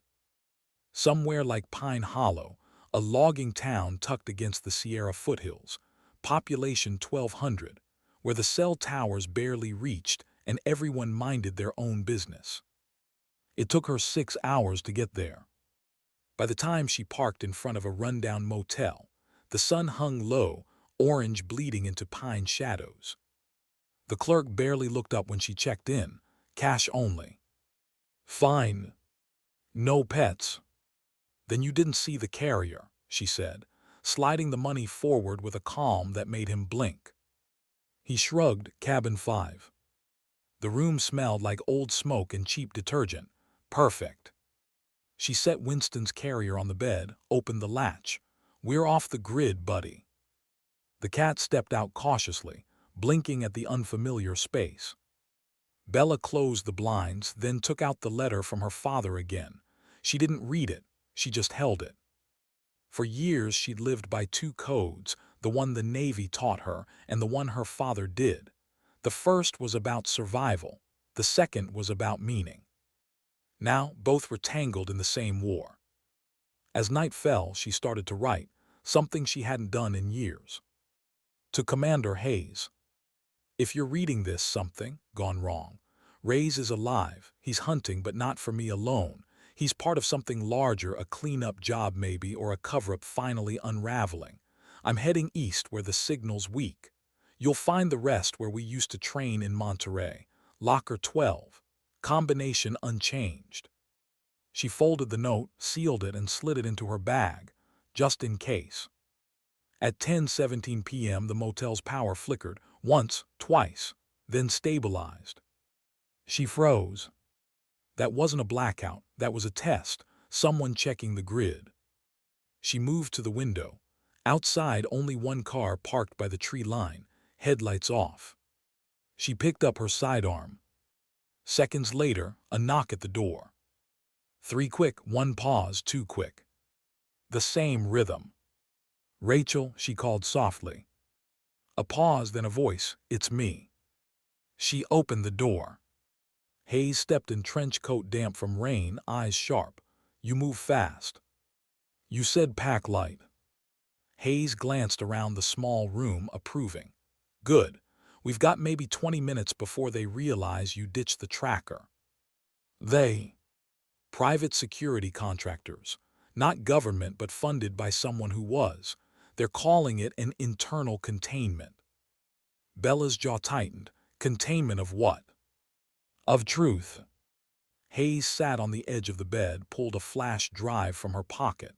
S1: Somewhere like Pine Hollow, a logging town tucked against the Sierra foothills, population 1,200, where the cell towers barely reached and everyone minded their own business. It took her 6 hours to get there. By the time she parked in front of a rundown motel, the sun hung low, orange bleeding into pine shadows. The clerk barely looked up when she checked in. Cash only. Fine. No pets. Then you didn't see the carrier, she said, sliding the money forward with a calm that made him blink. He shrugged. Cabin 5. The room smelled like old smoke and cheap detergent. Perfect. She set Winston's carrier on the bed, opened the latch. We're off the grid, buddy. The cat stepped out cautiously, blinking at the unfamiliar space. Bella closed the blinds, then took out the letter from her father again. She didn't read it, she just held it. For years she'd lived by 2 codes, the one the Navy taught her and the one her father did. The first was about survival, the second was about meaning. Now both were tangled in the same war. As night fell, she started to write, something she hadn't done in years. To Commander Hayes. If you're reading this, something gone wrong. Reyes is alive. He's hunting, but not for me alone. He's part of something larger, a cleanup job maybe, or a cover-up finally unraveling. I'm heading east where the signal's weak. You'll find the rest where we used to train in Monterey. Locker 12. Combination unchanged. She folded the note, sealed it, and slid it into her bag, just in case. At 10:17 p.m. the motel's power flickered, once, twice, then stabilized. She froze. That wasn't a blackout, that was a test, someone checking the grid. She moved to the window. Outside, only one car parked by the tree line, headlights off. She picked up her sidearm. Seconds later, a knock at the door. 3 quick, 1 pause, 2 quick. The same rhythm. Rachel, she called softly. A pause, then a voice, it's me. She opened the door. Hayes stepped in, trench coat damp from rain, eyes sharp. You move fast. You said pack light. Hayes glanced around the small room, approving. Good. We've got maybe 20 minutes before they realize you ditched the tracker. They. Private security contractors. Not government, but funded by someone who was. They're calling it an internal containment. Bella's jaw tightened. Containment of what? Of truth. Hayes sat on the edge of the bed, pulled a flash drive from her pocket.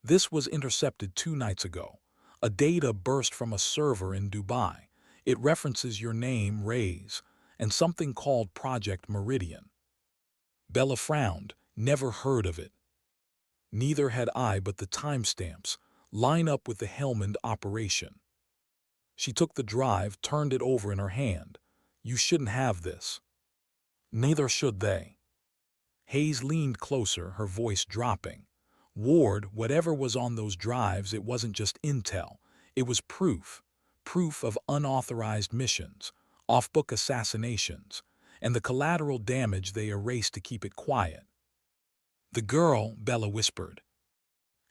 S1: This was intercepted 2 nights ago. A data burst from a server in Dubai. It references your name, Reyes, and something called Project Meridian. Bella frowned. Never heard of it. Neither had I, but the timestamps line up with the Helmand operation. She took the drive, turned it over in her hand. You shouldn't have this. Neither should they. Hayes leaned closer, her voice dropping. Ward, whatever was on those drives, it wasn't just intel. It was proof. Proof of unauthorized missions, off-book assassinations, and the collateral damage they erased to keep it quiet. The girl, Bella whispered.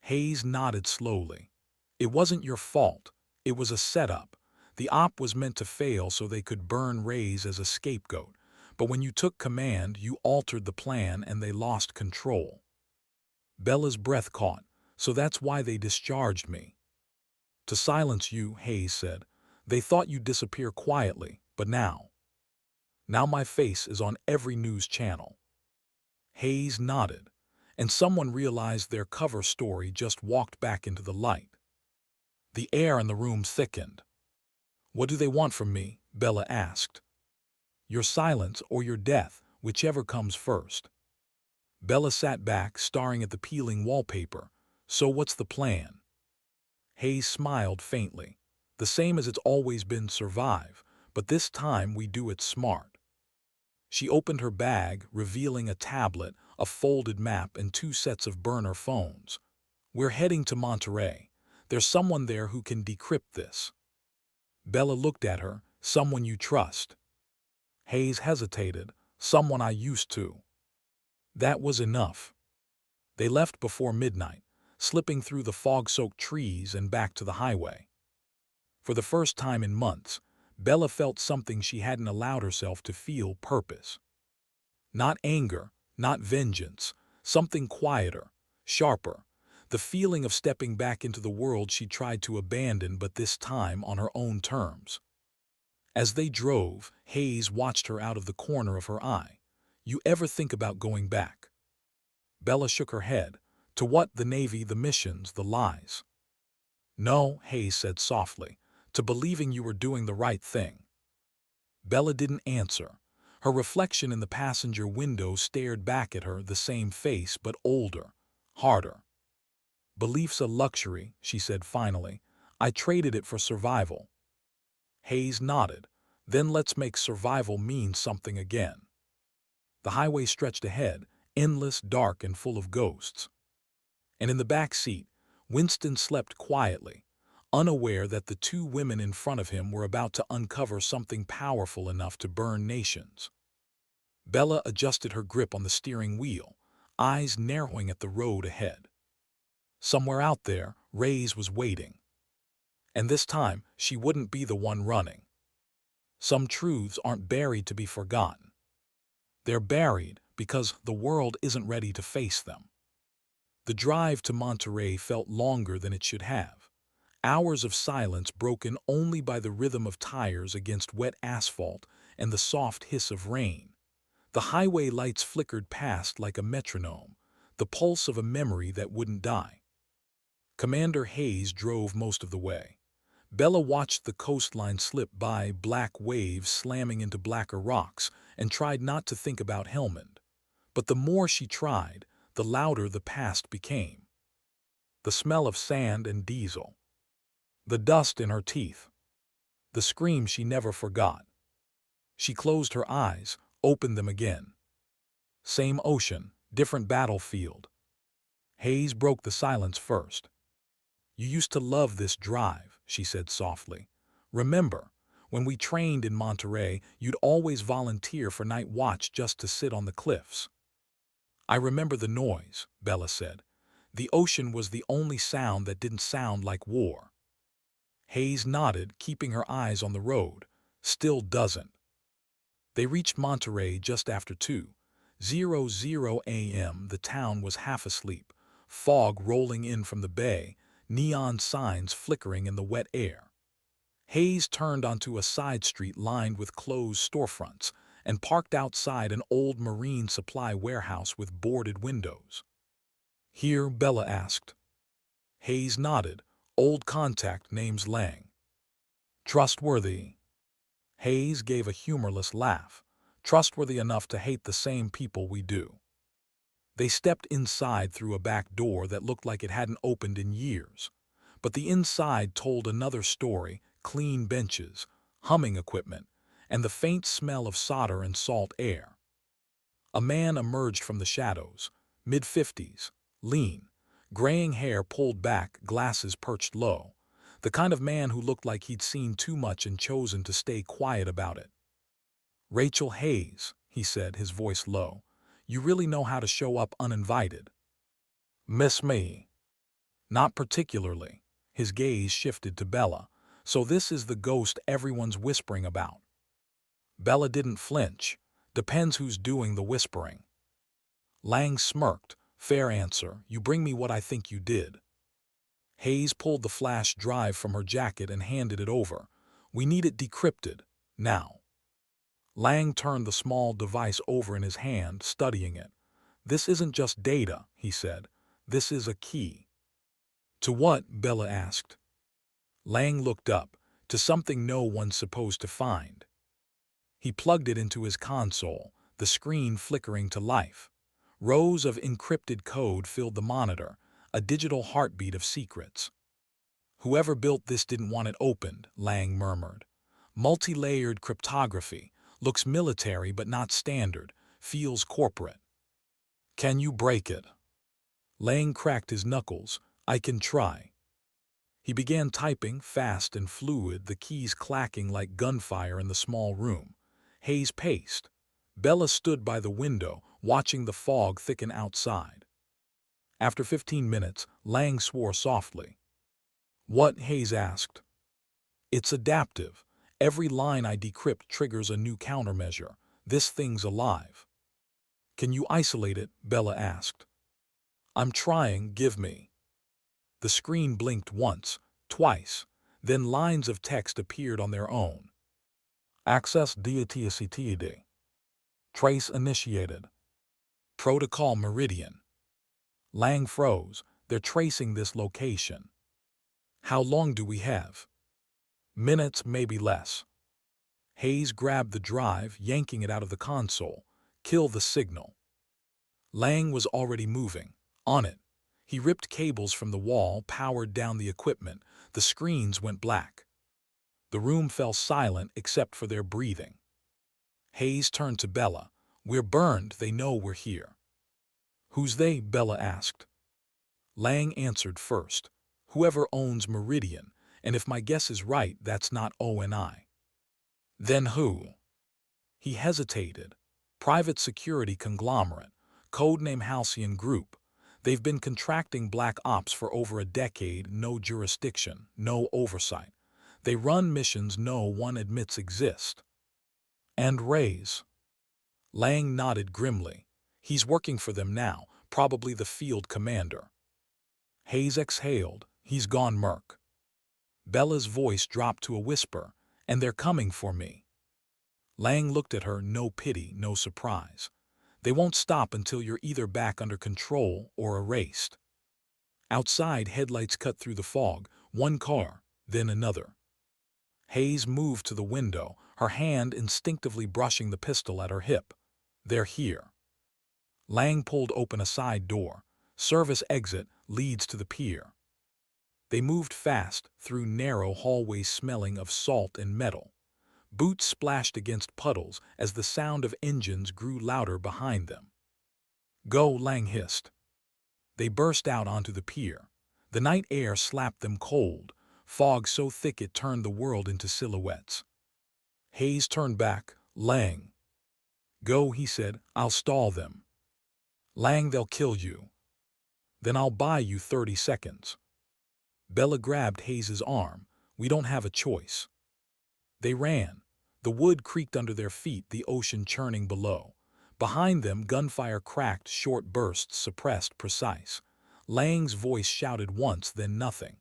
S1: Hayes nodded slowly. It wasn't your fault. It was a setup. The op was meant to fail so they could burn Reyes as a scapegoat. But when you took command, you altered the plan and they lost control. Bella's breath caught. So that's why they discharged me. To silence you, Hayes said. They thought you'd disappear quietly, but now. Now my face is on every news channel. Hayes nodded, and someone realized their cover story just walked back into the light. The air in the room thickened. What do they want from me? Bella asked. Your silence or your death, whichever comes first. Bella sat back, staring at the peeling wallpaper. So what's the plan? Hayes smiled faintly. The same as it's always been, survive, but this time we do it smart. She opened her bag, revealing a tablet, a folded map, and 2 sets of burner phones. We're heading to Monterey. There's someone there who can decrypt this. Bella looked at her. Someone you trust. Hayes hesitated. Someone I used to. That was enough. They left before midnight, slipping through the fog-soaked trees and back to the highway. For the first time in months, Bella felt something she hadn't allowed herself to feel: purpose. Not anger, not vengeance, something quieter, sharper, the feeling of stepping back into the world she tried to abandon, but this time on her own terms. As they drove, Hayes watched her out of the corner of her eye. You ever think about going back? Bella shook her head. To what? The Navy, the missions, the lies. No, Hayes said softly, to believing you were doing the right thing. Bella didn't answer. Her reflection in the passenger window stared back at her, the same face, but older, harder. Belief's a luxury, she said finally. I traded it for survival. Hayes nodded. Then let's make survival mean something again. The highway stretched ahead, endless, dark, and full of ghosts. And in the back seat, Winston slept quietly, unaware that the 2 women in front of him were about to uncover something powerful enough to burn nations. Bella adjusted her grip on the steering wheel, eyes narrowing at the road ahead. Somewhere out there, Reyes was waiting. And this time, she wouldn't be the one running. Some truths aren't buried to be forgotten. They're buried because the world isn't ready to face them. The drive to Monterey felt longer than it should have. Hours of silence broken only by the rhythm of tires against wet asphalt and the soft hiss of rain. The highway lights flickered past like a metronome, the pulse of a memory that wouldn't die. Commander Hayes drove most of the way. Bella watched the coastline slip by, black waves slamming into blacker rocks, and tried not to think about Helmand. But the more she tried, the louder the past became. The smell of sand and diesel. The dust in her teeth. The scream she never forgot. She closed her eyes, opened them again. Same ocean, different battlefield. Hayes broke the silence first. You used to love this drive, she said softly. Remember, when we trained in Monterey, you'd always volunteer for night watch just to sit on the cliffs. I remember the noise, Bella said. The ocean was the only sound that didn't sound like war. Hayes nodded, keeping her eyes on the road. Still doesn't. They reached Monterey just after 2:00 a.m. The town was half asleep, fog rolling in from the bay, neon signs flickering in the wet air. Hayes turned onto a side street lined with closed storefronts and parked outside an old marine supply warehouse with boarded windows. Here, Bella asked. Hayes nodded. Old contact, name's Lang. Trustworthy. Hayes gave a humorless laugh. Trustworthy enough to hate the same people we do. They stepped inside through a back door that looked like it hadn't opened in years. But the inside told another story: clean benches, humming equipment, and the faint smell of solder and salt air. A man emerged from the shadows, mid-50s, lean, graying hair pulled back, glasses perched low. The kind of man who looked like he'd seen too much and chosen to stay quiet about it. "Rachel Hayes," he said, his voice low. "You really know how to show up uninvited." "Miss me?" "Not particularly." His gaze shifted to Bella. "So this is the ghost everyone's whispering about." Bella didn't flinch. "Depends who's doing the whispering." Lang smirked. "Fair answer. You bring me what I think you did." Hayes pulled the flash drive from her jacket and handed it over. "We need it decrypted. Now." Lang turned the small device over in his hand, studying it. "This isn't just data," he said. "This is a key." "To what?" Bella asked. Lang looked up. "To something no one's supposed to find." He plugged it into his console, the screen flickering to life. Rows of encrypted code filled the monitor, a digital heartbeat of secrets. "Whoever built this didn't want it opened," Lang murmured. "Multi-layered cryptography. Looks military but not standard. Feels corporate." "Can you break it?" Lang cracked his knuckles. "I can try." He began typing, fast and fluid, the keys clacking like gunfire in the small room. Hayes paced. Bella stood by the window, watching the fog thicken outside. After 15 minutes, Lang swore softly. "What?" Hayes asked. "It's adaptive. Every line I decrypt triggers a new countermeasure. This thing's alive." "Can you isolate it?" Bella asked. "I'm trying. Give me." The screen blinked once, twice. Then lines of text appeared on their own. "Access DATSCTD. Trace initiated. Protocol Meridian." Lang froze. "They're tracing this location." "How long do we have?" "Minutes, maybe less." Hayes grabbed the drive, yanking it out of the console. "Kill the signal." Lang was already moving. On it. He ripped cables from the wall, powered down the equipment. The screens went black. The room fell silent except for their breathing. Hayes turned to Bella. "We're burned. They know we're here." "Who's they?" Bella asked. Lang answered first. "Whoever owns Meridian, and if my guess is right, that's not ONI." "Then who?" He hesitated. "Private security conglomerate, codename Halcyon Group. They've been contracting black ops for over a decade, no jurisdiction, no oversight. They run missions no one admits exist." "And Ray's?" Lang nodded grimly. "He's working for them now, probably the field commander." Hayes exhaled. "He's gone murk." Bella's voice dropped to a whisper. "And they're coming for me." Lang looked at her, no pity, no surprise. "They won't stop until you're either back under control or erased." Outside, headlights cut through the fog, one car, then another. Hayes moved to the window, her hand instinctively brushing the pistol at her hip. "They're here." Lang pulled open a side door. "Service exit leads to the pier." They moved fast, through narrow hallways smelling of salt and metal. Boots splashed against puddles as the sound of engines grew louder behind them. "Go," Lang hissed. They burst out onto the pier. The night air slapped them cold, fog so thick it turned the world into silhouettes. Hayes turned back. "Lang." "Go," he said. "I'll stall them." "Lang, they'll kill you." "Then I'll buy you 30 seconds. Bella grabbed Hayes's arm. "We don't have a choice." They ran. The wood creaked under their feet, the ocean churning below. Behind them, gunfire cracked, short bursts, suppressed, precise. Lang's voice shouted once, then nothing.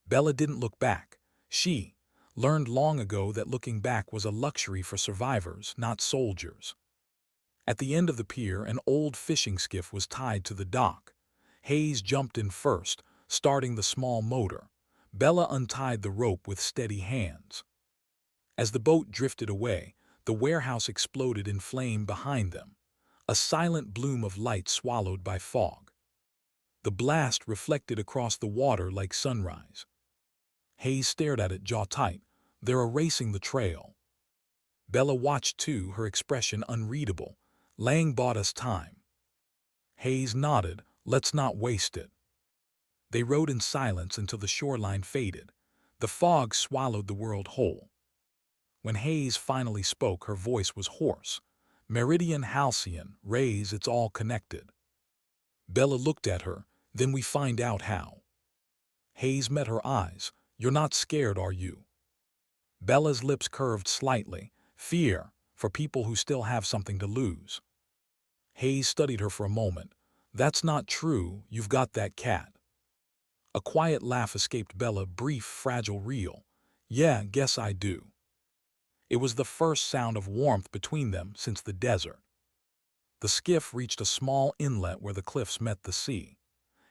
S1: Bella didn't look back. She learned long ago that looking back was a luxury for survivors, not soldiers. At the end of the pier, an old fishing skiff was tied to the dock. Hayes jumped in first, starting the small motor. Bella untied the rope with steady hands. As the boat drifted away, the warehouse exploded in flame behind them. a silent bloom of light swallowed by fog. The blast reflected across the water like sunrise. Hayes stared at it, jaw tight. They're erasing the trail. Bella watched too, her expression unreadable. Lang bought us time. Hayes nodded. Let's not waste it. They rode in silence until the shoreline faded. The fog swallowed the world whole. When Hayes finally spoke, her voice was hoarse. Meridian, Halcyon, rays, it's all connected. Bella looked at her. Then we find out how. Hayes met her eyes. You're not scared, are you? Bella's lips curved slightly. Fear, for people who still have something to lose. Hayes studied her for a moment. That's not true, you've got that cat. A quiet laugh escaped Bella, brief, fragile, real. Yeah, guess I do. It was the first sound of warmth between them since the desert. The skiff reached a small inlet where the cliffs met the sea.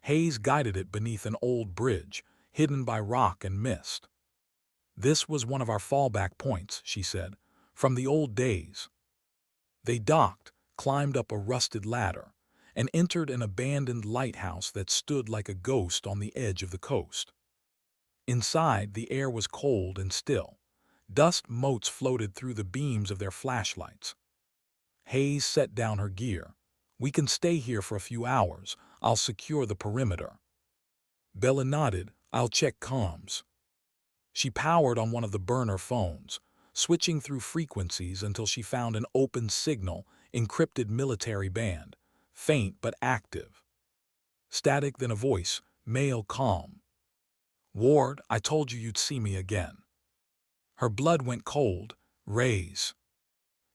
S1: Hayes guided it beneath an old bridge, hidden by rock and mist. This was one of our fallback points, she said, from the old days. They docked, climbed up a rusted ladder, and entered an abandoned lighthouse that stood like a ghost on the edge of the coast. Inside, the air was cold and still. Dust motes floated through the beams of their flashlights. Hayes set down her gear. We can stay here for a few hours. I'll secure the perimeter. Bella nodded. I'll check comms. She powered on one of the burner phones, switching through frequencies until she found an open signal, encrypted military band, faint but active. Static, then a voice, male, calm. Ward, I told you you'd see me again. Her blood went cold. Rays.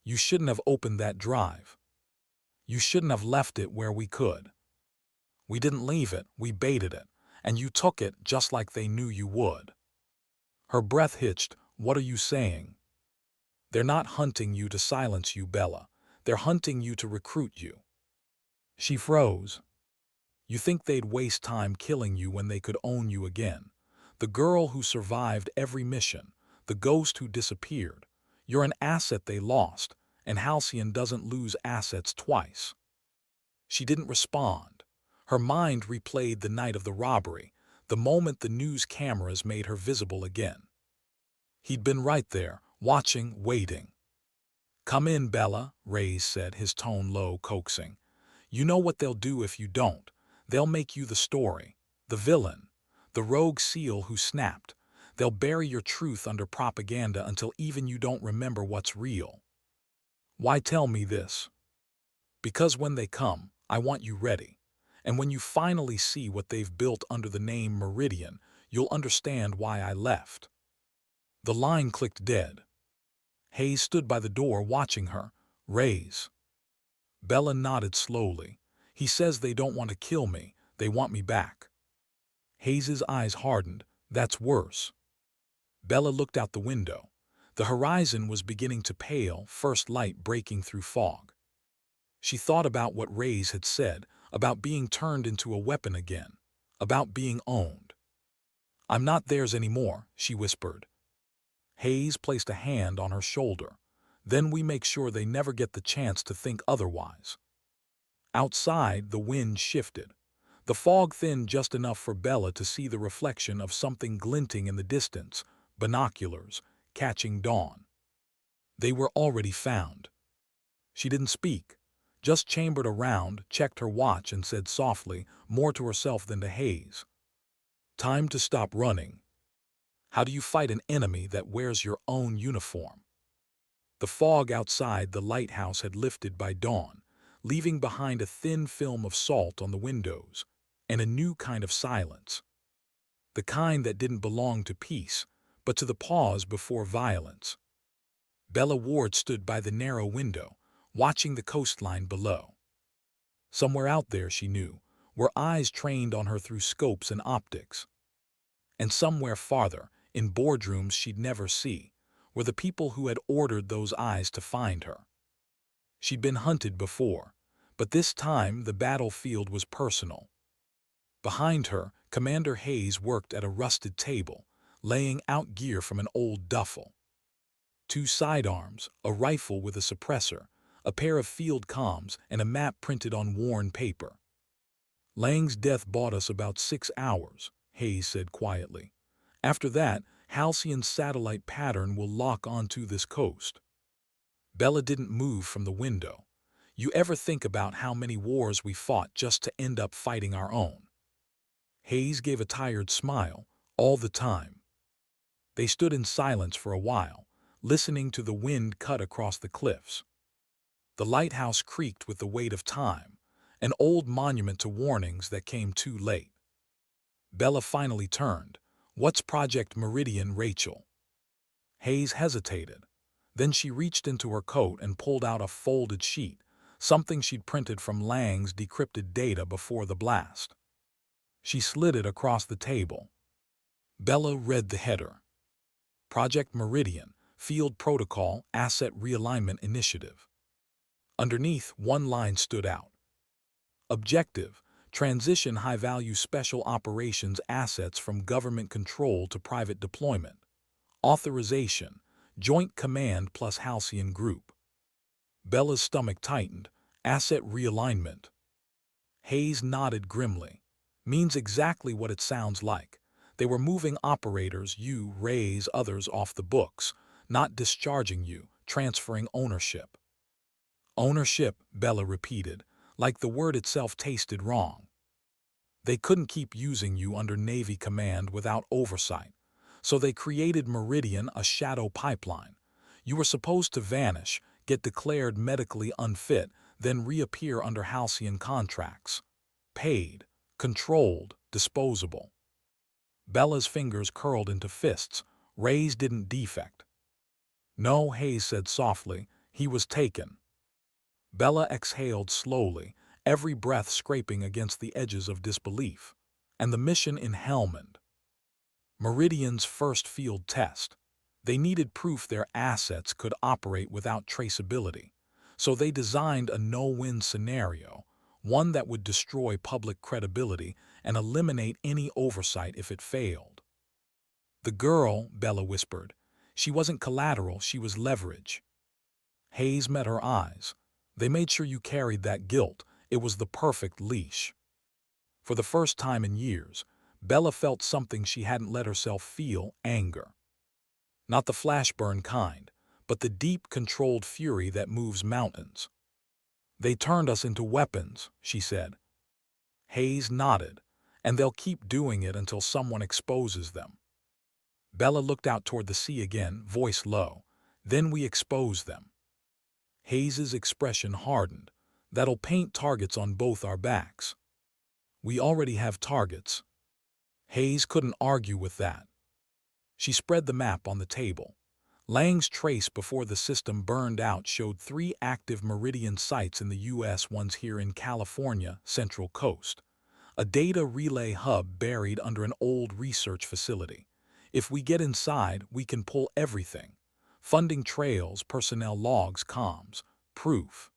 S1: You shouldn't have opened that drive. You shouldn't have left it where we could. We didn't leave it, we baited it, and you took it just like they knew you would. Her breath hitched. What are you saying? They're not hunting you to silence you, Bella. They're hunting you to recruit you. She froze. You think they'd waste time killing you when they could own you again? The girl who survived every mission, the ghost who disappeared. You're an asset they lost, and Halcyon doesn't lose assets twice. She didn't respond. Her mind replayed the night of the robbery, the moment the news cameras made her visible again. He'd been right there, watching, waiting. Come in, Bella, Rays said, his tone low, coaxing. You know what they'll do if you don't. They'll make you the story, the villain, the rogue SEAL who snapped. They'll bury your truth under propaganda until even you don't remember what's real. Why tell me this? Because when they come, I want you ready. And when you finally see what they've built under the name Meridian, you'll understand why I left. The line clicked dead. Hayes stood by the door watching her. Rays. Bella nodded slowly. He says they don't want to kill me, they want me back. Hayes's eyes hardened. That's worse. Bella looked out the window. The horizon was beginning to pale, first light breaking through fog. She thought about what Rays had said, about being turned into a weapon again, about being owned. I'm not theirs anymore, she whispered. Hayes placed a hand on her shoulder. Then we make sure they never get the chance to think otherwise. Outside, the wind shifted. The fog thinned just enough for Bella to see the reflection of something glinting in the distance, binoculars, catching dawn. They were already found. She didn't speak, just chambered around, checked her watch, and said softly, more to herself than to Hayes. Time to stop running. How do you fight an enemy that wears your own uniform? The fog outside the lighthouse had lifted by dawn, leaving behind a thin film of salt on the windows, and a new kind of silence. The kind that didn't belong to peace, but to the pause before violence. Bella Ward stood by the narrow window, watching the coastline below. Somewhere out there, she knew, were eyes trained on her through scopes and optics. And somewhere farther, in boardrooms she'd never see, were the people who had ordered those eyes to find her. She'd been hunted before, but this time the battlefield was personal. Behind her, Commander Hayes worked at a rusted table, laying out gear from an old duffel. 2 sidearms, a rifle with a suppressor, a pair of field comms, and a map printed on worn paper. Lang's death bought us about 6 hours, Hayes said quietly. After that, Halcyon's satellite pattern will lock onto this coast. Bella didn't move from the window. You ever think about how many wars we fought just to end up fighting our own? Hayes gave a tired smile. All the time. They stood in silence for a while, listening to the wind cut across the cliffs. The lighthouse creaked with the weight of time, an old monument to warnings that came too late. Bella finally turned. "What's Project Meridian, Rachel?" Hayes hesitated. Then she reached into her coat and pulled out a folded sheet, something she'd printed from Lang's decrypted data before the blast. She slid it across the table. Bella read the header. Project Meridian, Field Protocol Asset Realignment Initiative. Underneath, one line stood out. Objective: transition high-value special operations assets from government control to private deployment. Authorization: Joint Command plus Halcyon Group. Bella's stomach tightened. Asset realignment. Hayes nodded grimly. Means exactly what it sounds like. They were moving operators, you, Ray's, others off the books, not discharging you, transferring ownership. Ownership, Bella repeated, like the word itself tasted wrong. They couldn't keep using you under Navy command without oversight, so they created Meridian, a shadow pipeline. You were supposed to vanish, get declared medically unfit, then reappear under Halcyon contracts. Paid, controlled, disposable. Bella's fingers curled into fists. Ray's didn't defect. No, Hayes said softly, he was taken. Bella exhaled slowly, every breath scraping against the edges of disbelief. And the mission in Helmand. Meridian's first field test. They needed proof their assets could operate without traceability, so they designed a no-win scenario, one that would destroy public credibility and eliminate any oversight if it failed. The girl, Bella whispered, she wasn't collateral, she was leverage. Hayes met her eyes. They made sure you carried that guilt. It was the perfect leash. For the first time in years, Bella felt something she hadn't let herself feel: anger. Not the flash burn kind, but the deep, controlled fury that moves mountains. They turned us into weapons, she said. Hayes nodded, and they'll keep doing it until someone exposes them. Bella looked out toward the sea again, voice low. Then we expose them. Hayes's expression hardened. That'll paint targets on both our backs. We already have targets. Hayes couldn't argue with that. She spread the map on the table. Lang's trace before the system burned out showed 3 active Meridian sites in the U.S., one's here in California, Central Coast. A data relay hub buried under an old research facility. If we get inside, we can pull everything. Funding trails, personnel logs, comms, proof.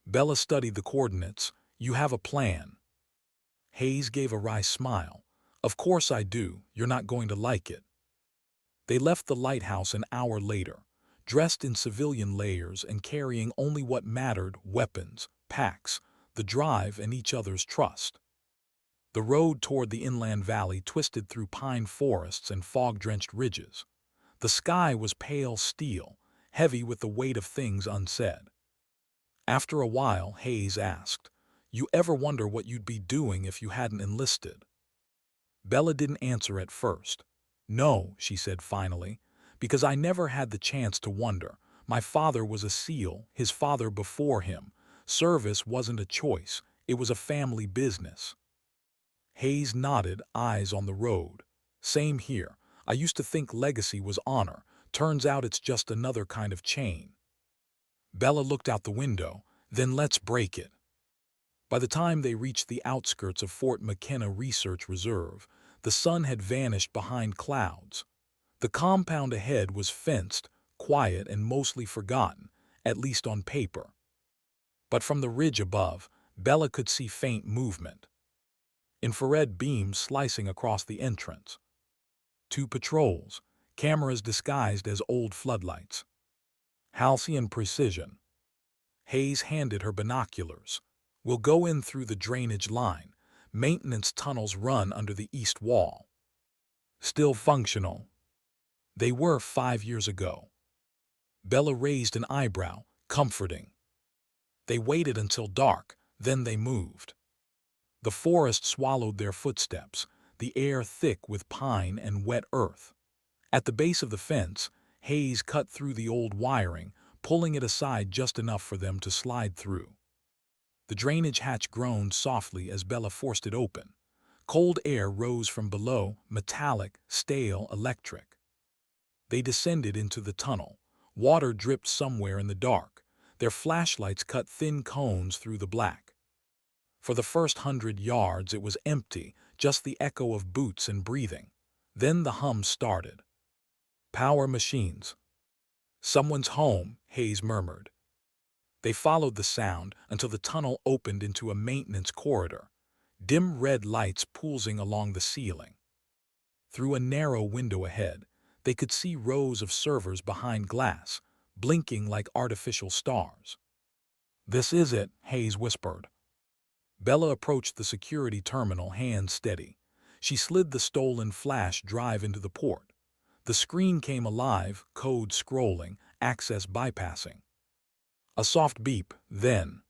S1: Bella studied the coordinates. You have a plan. Hayes gave a wry smile. Of course I do. You're not going to like it. They left the lighthouse an hour later, dressed in civilian layers and carrying only what mattered: weapons, packs, the drive, and each other's trust. The road toward the inland valley twisted through pine forests and fog-drenched ridges. The sky was pale steel, heavy with the weight of things unsaid. After a while, Hayes asked, "You ever wonder what you'd be doing if you hadn't enlisted?" Bella didn't answer at first. "No," she said finally, "because I never had the chance to wonder. My father was a SEAL, his father before him. Service wasn't a choice, it was a family business." Hayes nodded, eyes on the road. "Same here. I used to think legacy was honor. Turns out it's just another kind of chain." Bella looked out the window. "Then let's break it." By the time they reached the outskirts of Fort McKenna Research Reserve, the sun had vanished behind clouds. The compound ahead was fenced, quiet, and mostly forgotten, at least on paper. But from the ridge above, Bella could see faint movement. Infrared beams slicing across the entrance. 2 patrols, cameras disguised as old floodlights. Halcyon precision. Hayes handed her binoculars. "We'll go in through the drainage line. Maintenance tunnels run under the east wall." "Still functional?" "They were 5 years ago." Bella raised an eyebrow, comforting. "They waited until dark, then they moved." The forest swallowed their footsteps, the air thick with pine and wet earth. At the base of the fence, Hayes cut through the old wiring, pulling it aside just enough for them to slide through. The drainage hatch groaned softly as Bella forced it open. Cold air rose from below, metallic, stale, electric. They descended into the tunnel. Water dripped somewhere in the dark. Their flashlights cut thin cones through the black. For the first 100 yards it was empty, just the echo of boots and breathing. Then the hum started. "Power machines." "Someone's home," Hayes murmured. They followed the sound until the tunnel opened into a maintenance corridor, dim red lights pulsing along the ceiling. Through a narrow window ahead, they could see rows of servers behind glass, blinking like artificial stars. "This is it," Hayes whispered. Bella approached the security terminal, hands steady. She slid the stolen flash drive into the port. The screen came alive, code scrolling, access bypassing. A soft beep, then.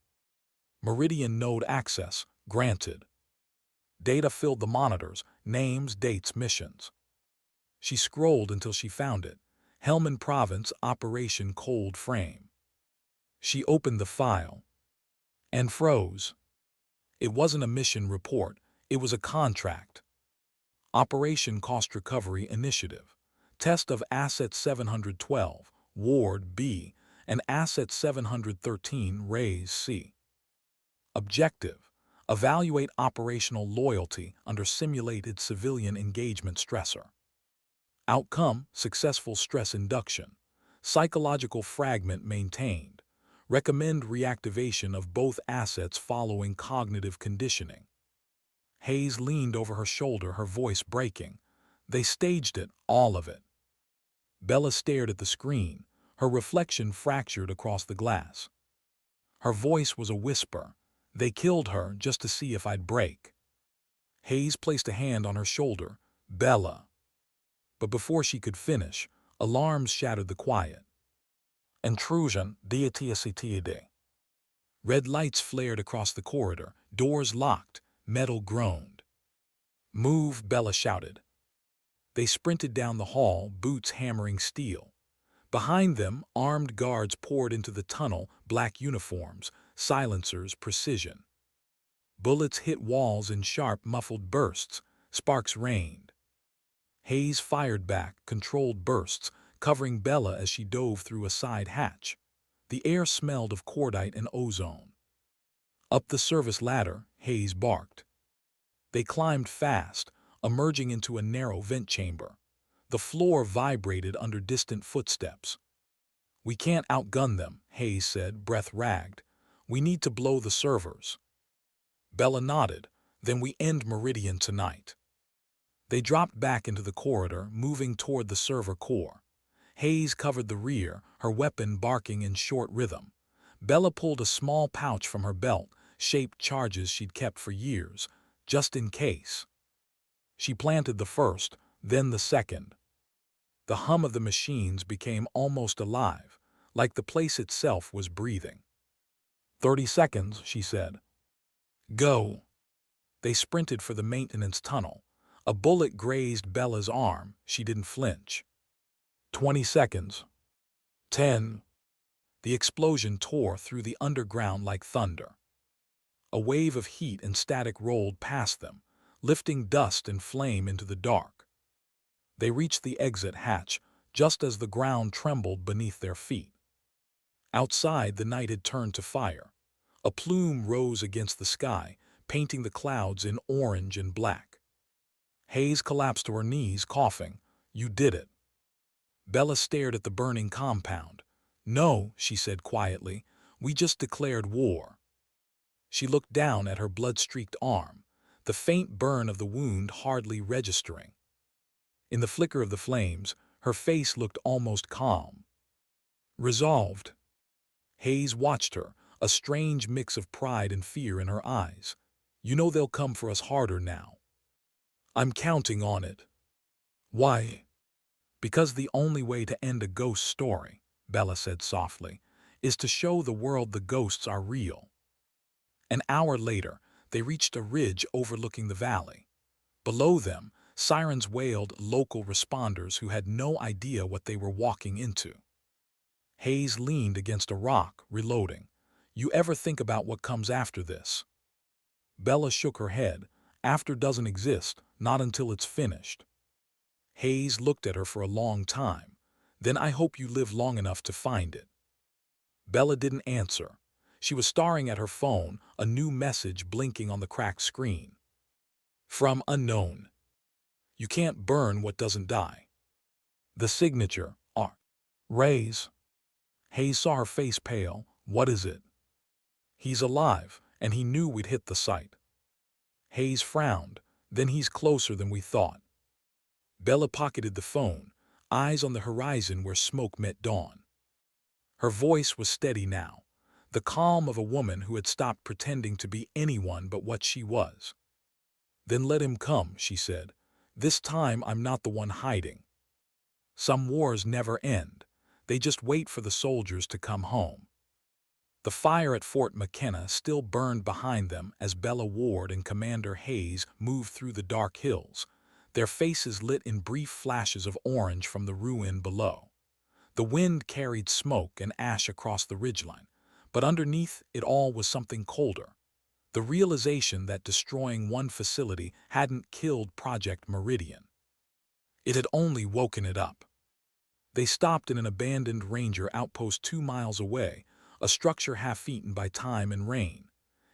S1: "Meridian node access, granted." Data filled the monitors, names, dates, missions. She scrolled until she found it. Helmand Province, Operation Cold Frame. She opened the file and froze. It wasn't a mission report, it was a contract. Operation Cost Recovery Initiative. Test of Asset 712, Ward B, and Asset 713, Raise C. Objective: evaluate operational loyalty under simulated civilian engagement stressor. Outcome: successful stress induction. Psychological fragment maintained. Recommend reactivation of both assets following cognitive conditioning. Hayes leaned over her shoulder, her voice breaking. "They staged it, all of it." Bella stared at the screen, her reflection fractured across the glass. Her voice was a whisper. "They killed her just to see if I'd break." Hayes placed a hand on her shoulder. "Bella." But before she could finish, alarms shattered the quiet. "Intrusion, DATSCTD." Red lights flared across the corridor, doors locked, metal groaned. "Move," Bella shouted. They sprinted down the hall, boots hammering steel. Behind them, armed guards poured into the tunnel, black uniforms, silencers, precision. Bullets hit walls in sharp, muffled bursts. Sparks rained. Hayes fired back, controlled bursts, covering Bella as she dove through a side hatch. The air smelled of cordite and ozone. Up the service ladder, Hayes barked. They climbed fast, emerging into a narrow vent chamber. The floor vibrated under distant footsteps. "We can't outgun them," Hayes said, breath ragged. "We need to blow the servers." Bella nodded. "Then we end Meridian tonight." They dropped back into the corridor, moving toward the server core. Hayes covered the rear, her weapon barking in short rhythm. Bella pulled a small pouch from her belt, shaped charges she'd kept for years, just in case. She planted the first, then the second. The hum of the machines became almost alive, like the place itself was breathing. 30 seconds, she said. "Go." They sprinted for the maintenance tunnel. A bullet grazed Bella's arm. She didn't flinch. 20 seconds. 10. The explosion tore through the underground like thunder. A wave of heat and static rolled past them, lifting dust and flame into the dark. They reached the exit hatch just as the ground trembled beneath their feet. Outside, the night had turned to fire. A plume rose against the sky, painting the clouds in orange and black. Hayes collapsed to her knees, coughing. "You did it." Bella stared at the burning compound. "No," she said quietly, "we just declared war." She looked down at her blood-streaked arm, the faint burn of the wound hardly registering. In the flicker of the flames, her face looked almost calm. "Resolved." Hayes watched her, a strange mix of pride and fear in her eyes. "You know they'll come for us harder now." "I'm counting on it." "Why?" "Because the only way to end a ghost story," Bella said softly, "is to show the world the ghosts are real." An hour later, they reached a ridge overlooking the valley. Below them, sirens wailed local responders who had no idea what they were walking into. Hayes leaned against a rock, reloading. "You ever think about what comes after this?" Bella shook her head. "After doesn't exist, not until it's finished." Hayes looked at her for a long time. "Then I hope you live long enough to find it." Bella didn't answer. She was staring at her phone, a new message blinking on the cracked screen. From unknown. "You can't burn what doesn't die." The signature, R. Ray's. Hayes saw her face pale. "What is it?" "He's alive, and he knew we'd hit the site." Hayes frowned. "Then he's closer than we thought." Bella pocketed the phone, eyes on the horizon where smoke met dawn. Her voice was steady now, the calm of a woman who had stopped pretending to be anyone but what she was. "Then let him come," she said. "This time I'm not the one hiding." Some wars never end. They just wait for the soldiers to come home. The fire at Fort McKenna still burned behind them as Bella Ward and Commander Hayes moved through the dark hills, their faces lit in brief flashes of orange from the ruin below. The wind carried smoke and ash across the ridgeline, but underneath it all was something colder. The realization that destroying one facility hadn't killed Project Meridian. It had only woken it up. They stopped in an abandoned ranger outpost 2 miles away, a structure half-eaten by time and rain.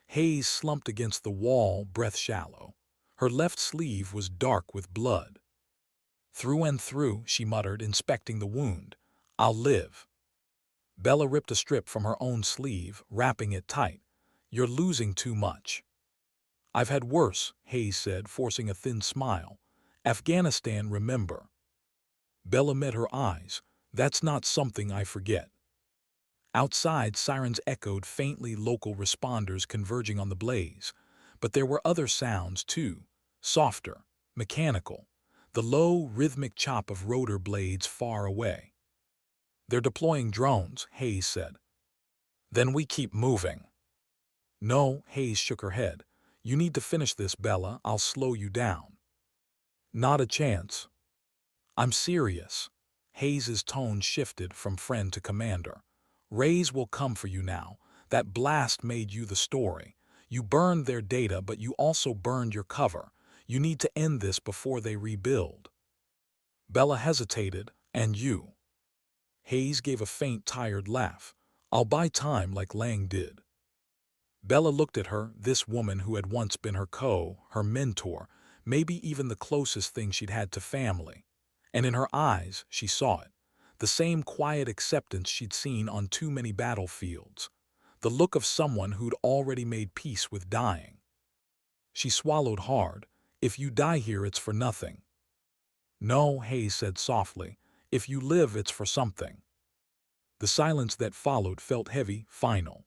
S1: Hayes slumped against the wall, breath shallow. Her left sleeve was dark with blood. "Through and through," she muttered, inspecting the wound. "I'll live." Bella ripped a strip from her own sleeve, wrapping it tight. "You're losing too much." "I've had worse," Hayes said, forcing a thin smile. "Afghanistan, remember." Bella met her eyes. "That's not something I forget." Outside, sirens echoed faintly, local responders converging on the blaze. But there were other sounds, too, softer, mechanical, the low, rhythmic chop of rotor blades far away. "They're deploying drones," Hayes said. "Then we keep moving." "No," Hayes shook her head. "You need to finish this, Bella. I'll slow you down." "Not a chance." "I'm serious." Hayes's tone shifted from friend to commander. "Rays will come for you now. That blast made you the story. You burned their data, but you also burned your cover. You need to end this before they rebuild." Bella hesitated. "And you?" Hayes gave a faint, tired laugh. "I'll buy time like Lang did." Bella looked at her, this woman who had once been her mentor, maybe even the closest thing she'd had to family. And in her eyes, she saw it. The same quiet acceptance she'd seen on too many battlefields. The look of someone who'd already made peace with dying. She swallowed hard. "If you die here, it's for nothing." "No," Hayes said softly. "If you live, it's for something." The silence that followed felt heavy, final.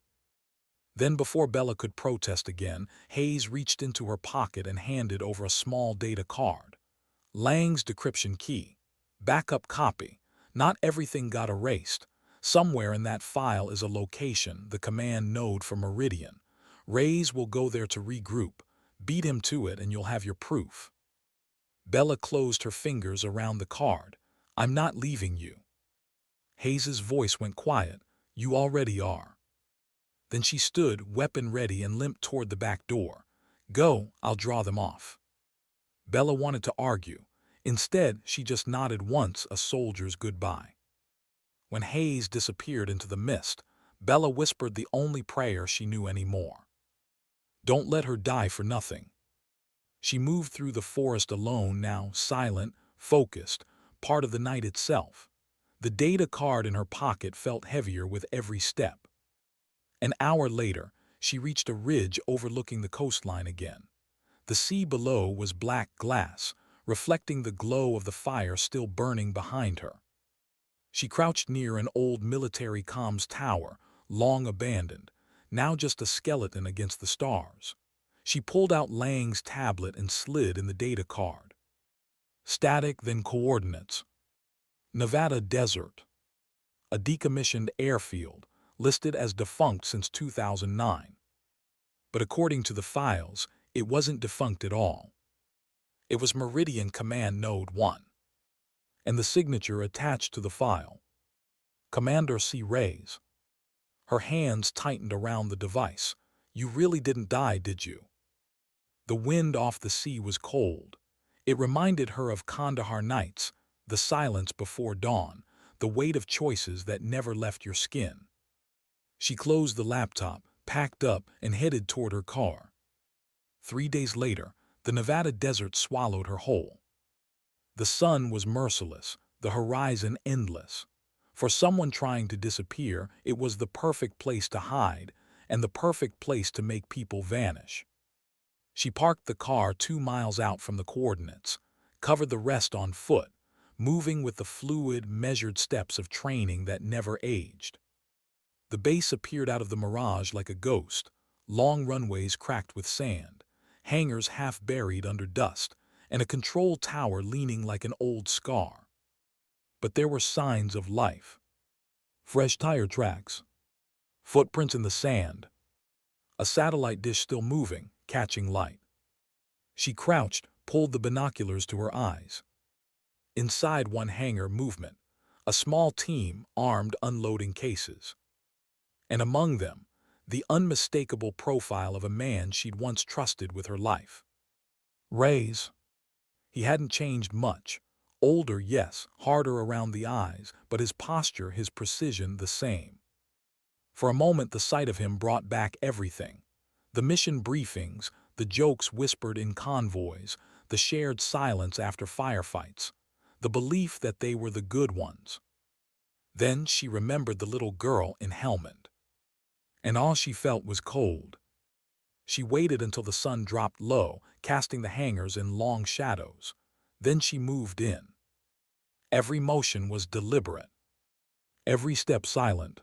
S1: Then, before Bella could protest again, Hayes reached into her pocket and handed over a small data card. "Lang's decryption key. Backup copy. Not everything got erased. Somewhere in that file is a location, the command node for Meridian. Rays will go there to regroup. Beat him to it and you'll have your proof." Bella closed her fingers around the card. "I'm not leaving you." Hayes's voice went quiet. "You already are." Then she stood, weapon ready, and limped toward the back door. "Go, I'll draw them off." Bella wanted to argue. Instead, she just nodded once, a soldier's goodbye. When Hayes disappeared into the mist, Bella whispered the only prayer she knew anymore. "Don't let her die for nothing." She moved through the forest alone now, silent, focused, part of the night itself. The data card in her pocket felt heavier with every step. An hour later, she reached a ridge overlooking the coastline again. The sea below was black glass, reflecting the glow of the fire still burning behind her. She crouched near an old military comms tower, long abandoned. now just a skeleton against the stars. She pulled out Lang's tablet and slid in the data card. Static, then coordinates. Nevada desert. A decommissioned airfield, listed as defunct since 2009. But according to the files, it wasn't defunct at all. It was Meridian Command Node 1. And the signature attached to the file. Commander C. Reyes. Her hands tightened around the device. You really didn't die, did you? The wind off the sea was cold. It reminded her of Kandahar nights, the silence before dawn, the weight of choices that never left your skin. She closed the laptop, packed up, and headed toward her car. 3 days later, the Nevada desert swallowed her whole. The sun was merciless, the horizon endless. For someone trying to disappear, it was the perfect place to hide, and the perfect place to make people vanish. She parked the car 2 miles out from the coordinates, covered the rest on foot, moving with the fluid, measured steps of training that never aged. The base appeared out of the mirage like a ghost, long runways cracked with sand, hangars half buried under dust, and a control tower leaning like an old scar. But there were signs of life. Fresh tire tracks, footprints in the sand, a satellite dish still moving, catching light. She crouched, pulled the binoculars to her eyes. Inside one hangar, movement, a small team armed unloading cases. And among them, the unmistakable profile of a man she'd once trusted with her life. Reyes. He hadn't changed much. Older, yes, harder around the eyes, but his posture, his precision, the same. For a moment, the sight of him brought back everything. The mission briefings, the jokes whispered in convoys, the shared silence after firefights, the belief that they were the good ones. Then she remembered the little girl in helmet. And all she felt was cold. She waited until the sun dropped low, casting the hangars in long shadows. Then she moved in. Every motion was deliberate, every step silent.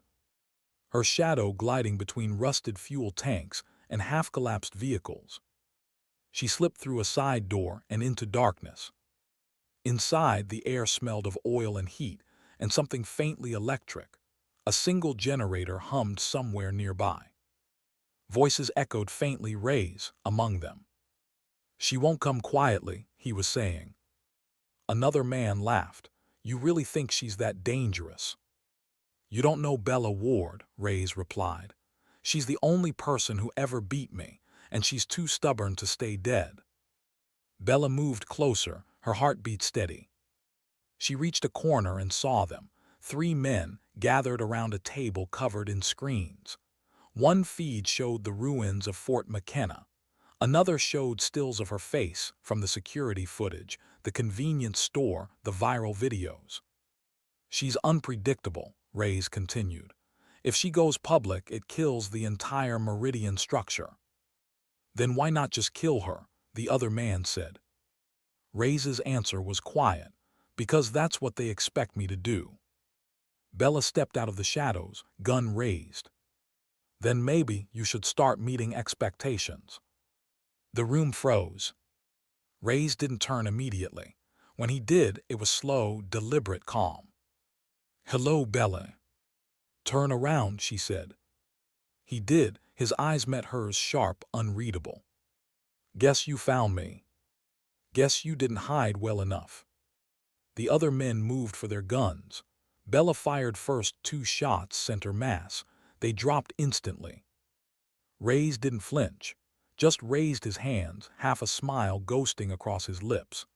S1: Her shadow gliding between rusted fuel tanks and half-collapsed vehicles. She slipped through a side door and into darkness. Inside, the air smelled of oil and heat, and something faintly electric. A single generator hummed somewhere nearby. Voices echoed faintly, Reyes among them. She won't come quietly, he was saying. Another man laughed. You really think she's that dangerous? You don't know Bella Ward, Reyes replied. She's the only person who ever beat me, and she's too stubborn to stay dead. Bella moved closer, her heartbeat steady. She reached a corner and saw them, 3 men gathered around a table covered in screens. One feed showed the ruins of Fort McKenna. Another showed stills of her face from the security footage, the convenience store, the viral videos. She's unpredictable, Reyes continued. If she goes public, it kills the entire Meridian structure. Then why not just kill her? The other man said. Reyes's answer was quiet, because that's what they expect me to do. Bella stepped out of the shadows, gun raised. Then maybe you should start meeting expectations. The room froze. Reyes didn't turn immediately. When he did, it was slow, deliberate calm. Hello, Bella. Turn around, she said. He did. His eyes met hers, sharp, unreadable. Guess you found me. Guess you didn't hide well enough. The other men moved for their guns. Bella fired first. 2 shots center mass. They dropped instantly. Reyes didn't flinch, just raised his hands, half a smile ghosting across his lips.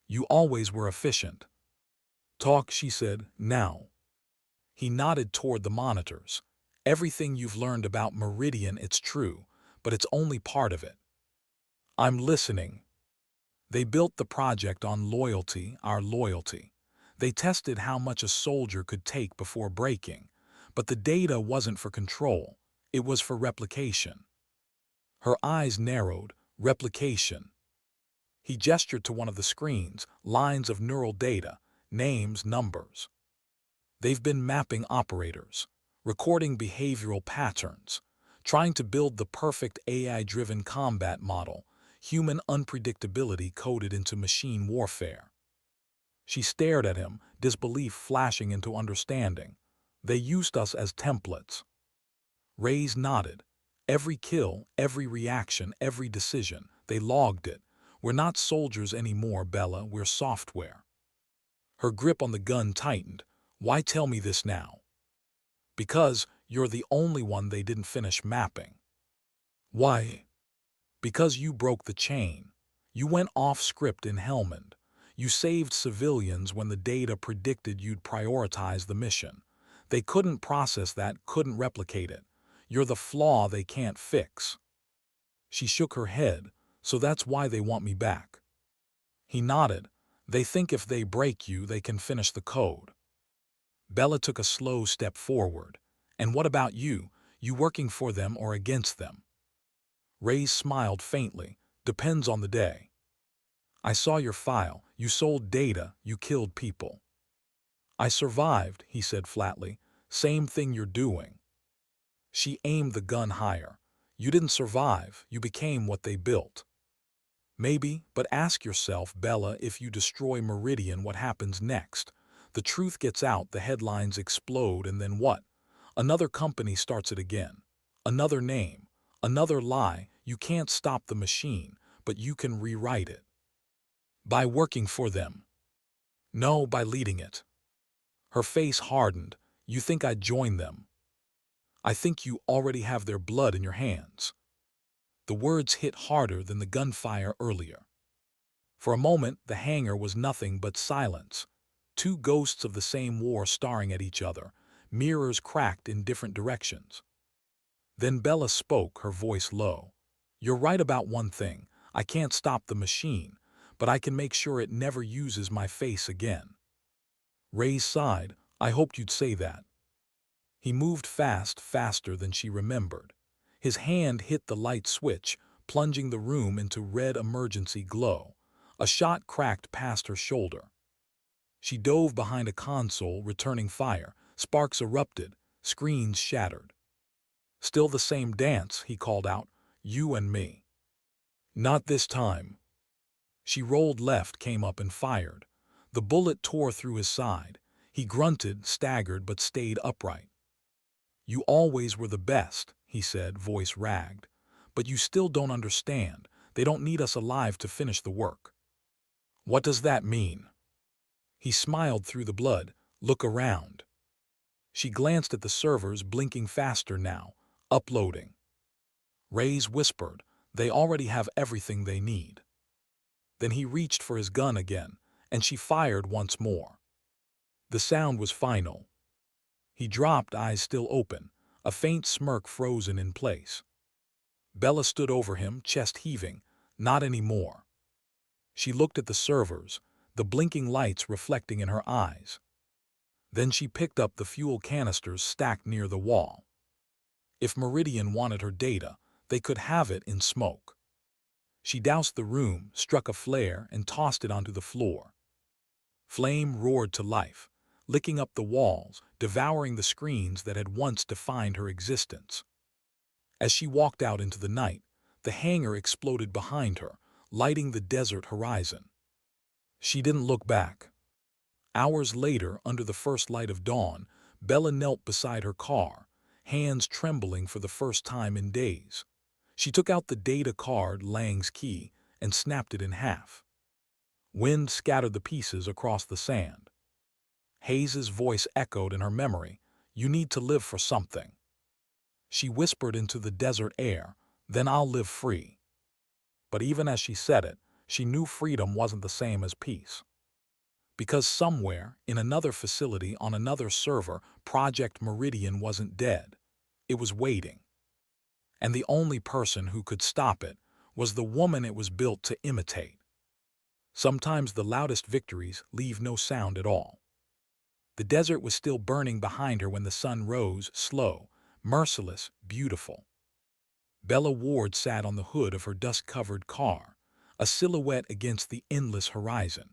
S1: You always were efficient. Talk, she said, now. He nodded toward the monitors. Everything you've learned about Meridian, it's true, but it's only part of it. I'm listening. They built the project on loyalty, our loyalty. They tested how much a soldier could take before breaking, but the data wasn't for control, it was for replication. Her eyes narrowed. Replication. He gestured to one of the screens, lines of neural data, names, numbers. They've been mapping operators, recording behavioral patterns, trying to build the perfect AI-driven combat model, human unpredictability coded into machine warfare. She stared at him, disbelief flashing into understanding. They used us as templates. Reyes nodded. Every kill, every reaction, every decision, they logged it. We're not soldiers anymore, Bella, we're software. Her grip on the gun tightened. Why tell me this now? Because you're the only one they didn't finish mapping. Why? Because you broke the chain. You went off script in Helmand. You saved civilians when the data predicted you'd prioritize the mission. They couldn't process that, couldn't replicate it. You're the flaw they can't fix. She shook her head. So that's why they want me back. He nodded. They think if they break you, they can finish the code. Bella took a slow step forward. And what about you? You working for them or against them? Reyes smiled faintly. Depends on the day. I saw your file. You sold data. You killed people. I survived, he said flatly. Same thing you're doing. She aimed the gun higher. You didn't survive. You became what they built. Maybe, but ask yourself, Bella, if you destroy Meridian, what happens next? The truth gets out, the headlines explode, and then what? Another company starts it again. Another name. Another lie. You can't stop the machine, but you can rewrite it. By working for them. No, by leading it. Her face hardened. You think I'd join them? I think you already have their blood in your hands. The words hit harder than the gunfire earlier. For a moment, the hangar was nothing but silence. Two ghosts of the same war staring at each other, mirrors cracked in different directions. Then Bella spoke, her voice low. You're right about one thing. I can't stop the machine, but I can make sure it never uses my face again. Reyes sighed. I hoped you'd say that. He moved fast, faster than she remembered. His hand hit the light switch, plunging the room into red emergency glow. A shot cracked past her shoulder. She dove behind a console, returning fire. Sparks erupted, screens shattered. Still the same dance, he called out. You and me. Not this time. She rolled left, came up and fired. The bullet tore through his side. He grunted, staggered, but stayed upright. You always were the best, he said, voice ragged. But you still don't understand. They don't need us alive to finish the work. What does that mean? He smiled through the blood. Look around. She glanced at the servers, blinking faster now. Uploading. Reyes whispered, they already have everything they need. Then he reached for his gun again, and she fired once more. The sound was final. He dropped, eyes still open, a faint smirk frozen in place. Bella stood over him, chest heaving. Not anymore. She looked at the servers, the blinking lights reflecting in her eyes. Then she picked up the fuel canisters stacked near the wall. If Meridian wanted her data, they could have it in smoke. She doused the room, struck a flare, and tossed it onto the floor. Flame roared to life, licking up the walls, devouring the screens that had once defined her existence. As she walked out into the night, the hangar exploded behind her, lighting the desert horizon. She didn't look back. Hours later, under the first light of dawn, Bella knelt beside her car, hands trembling for the first time in days. She took out the data card, Lang's key, and snapped it in half. Wind scattered the pieces across the sand. Hayes's voice echoed in her memory. You need to live for something. She whispered into the desert air, then I'll live free. But even as she said it, she knew freedom wasn't the same as peace. Because somewhere, in another facility on another server, Project Meridian wasn't dead. It was waiting. And the only person who could stop it was the woman it was built to imitate. Sometimes the loudest victories leave no sound at all. The desert was still burning behind her when the sun rose, slow, merciless, beautiful. Bella Ward sat on the hood of her dust-covered car, a silhouette against the endless horizon.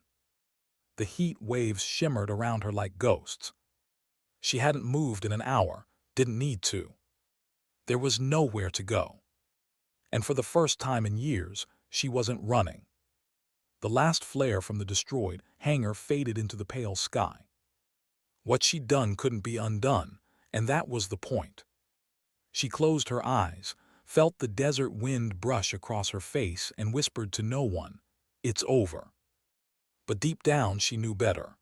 S1: The heat waves shimmered around her like ghosts. She hadn't moved in an hour, didn't need to. There was nowhere to go. And for the first time in years, she wasn't running. The last flare from the destroyed hangar faded into the pale sky. What she'd done couldn't be undone, and that was the point. She closed her eyes, felt the desert wind brush across her face, and whispered to no one, "It's over." But deep down she knew better.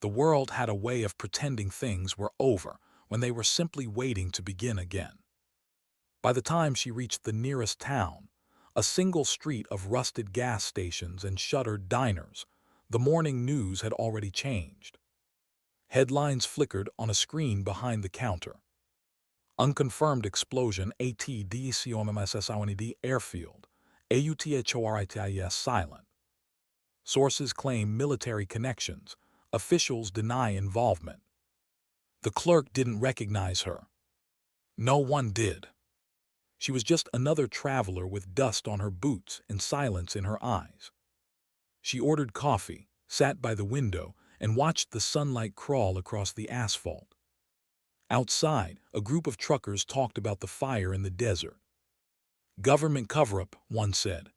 S1: The world had a way of pretending things were over when they were simply waiting to begin again. By the time she reached the nearest town, a single street of rusted gas stations and shuttered diners, the morning news had already changed. Headlines flickered on a screen behind the counter. Unconfirmed explosion ATDCOMSSIND airfield, AUTHORITIS silent. Sources claim military connections, officials deny involvement. The clerk didn't recognize her. No one did. She was just another traveler with dust on her boots and silence in her eyes. She ordered coffee, sat by the window, and watched the sunlight crawl across the asphalt. Outside, a group of truckers talked about the fire in the desert. "Government cover-up," one said.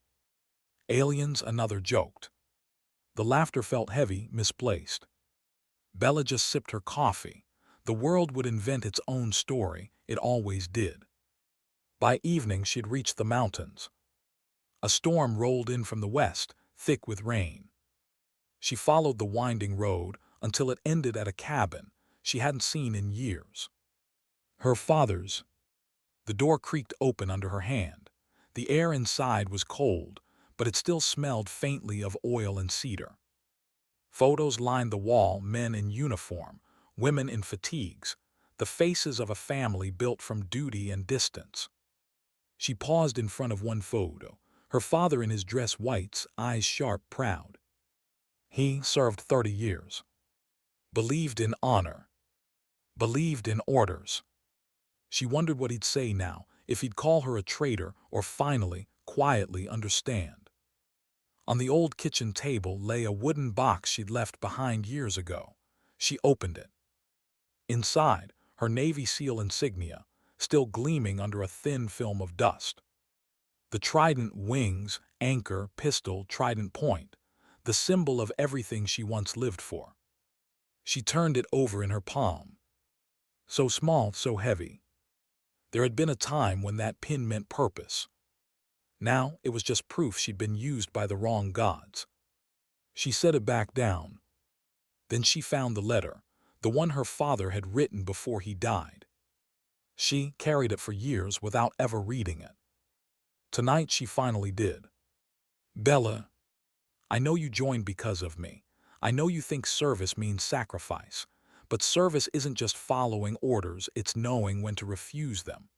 S1: "Aliens," another joked. The laughter felt heavy, misplaced. Bella just sipped her coffee. The world would invent its own story, it always did. By evening she'd reached the mountains. A storm rolled in from the west, thick with rain. She followed the winding road until it ended at a cabin she hadn't seen in years. Her father's. The door creaked open under her hand. The air inside was cold, but it still smelled faintly of oil and cedar. Photos lined the wall, men in uniform, women in fatigues, the faces of a family built from duty and distance. She paused in front of one photo, her father in his dress whites, eyes sharp, proud. He served 30 years. Believed in honor. Believed in orders. She wondered what he'd say now, if he'd call her a traitor or finally, quietly understand. On the old kitchen table lay a wooden box she'd left behind years ago. She opened it. Inside, her Navy SEAL insignia, still gleaming under a thin film of dust. The trident wings, anchor, pistol, trident point, the symbol of everything she once lived for. She turned it over in her palm. So small, so heavy. There had been a time when that pin meant purpose. Now it was just proof she'd been used by the wrong gods. She set it back down. Then she found the letter, the one her father had written before he died. She carried it for years without ever reading it. Tonight she finally did. "Bella, I know you joined because of me. I know you think service means sacrifice. But service isn't just following orders, it's knowing when to refuse them.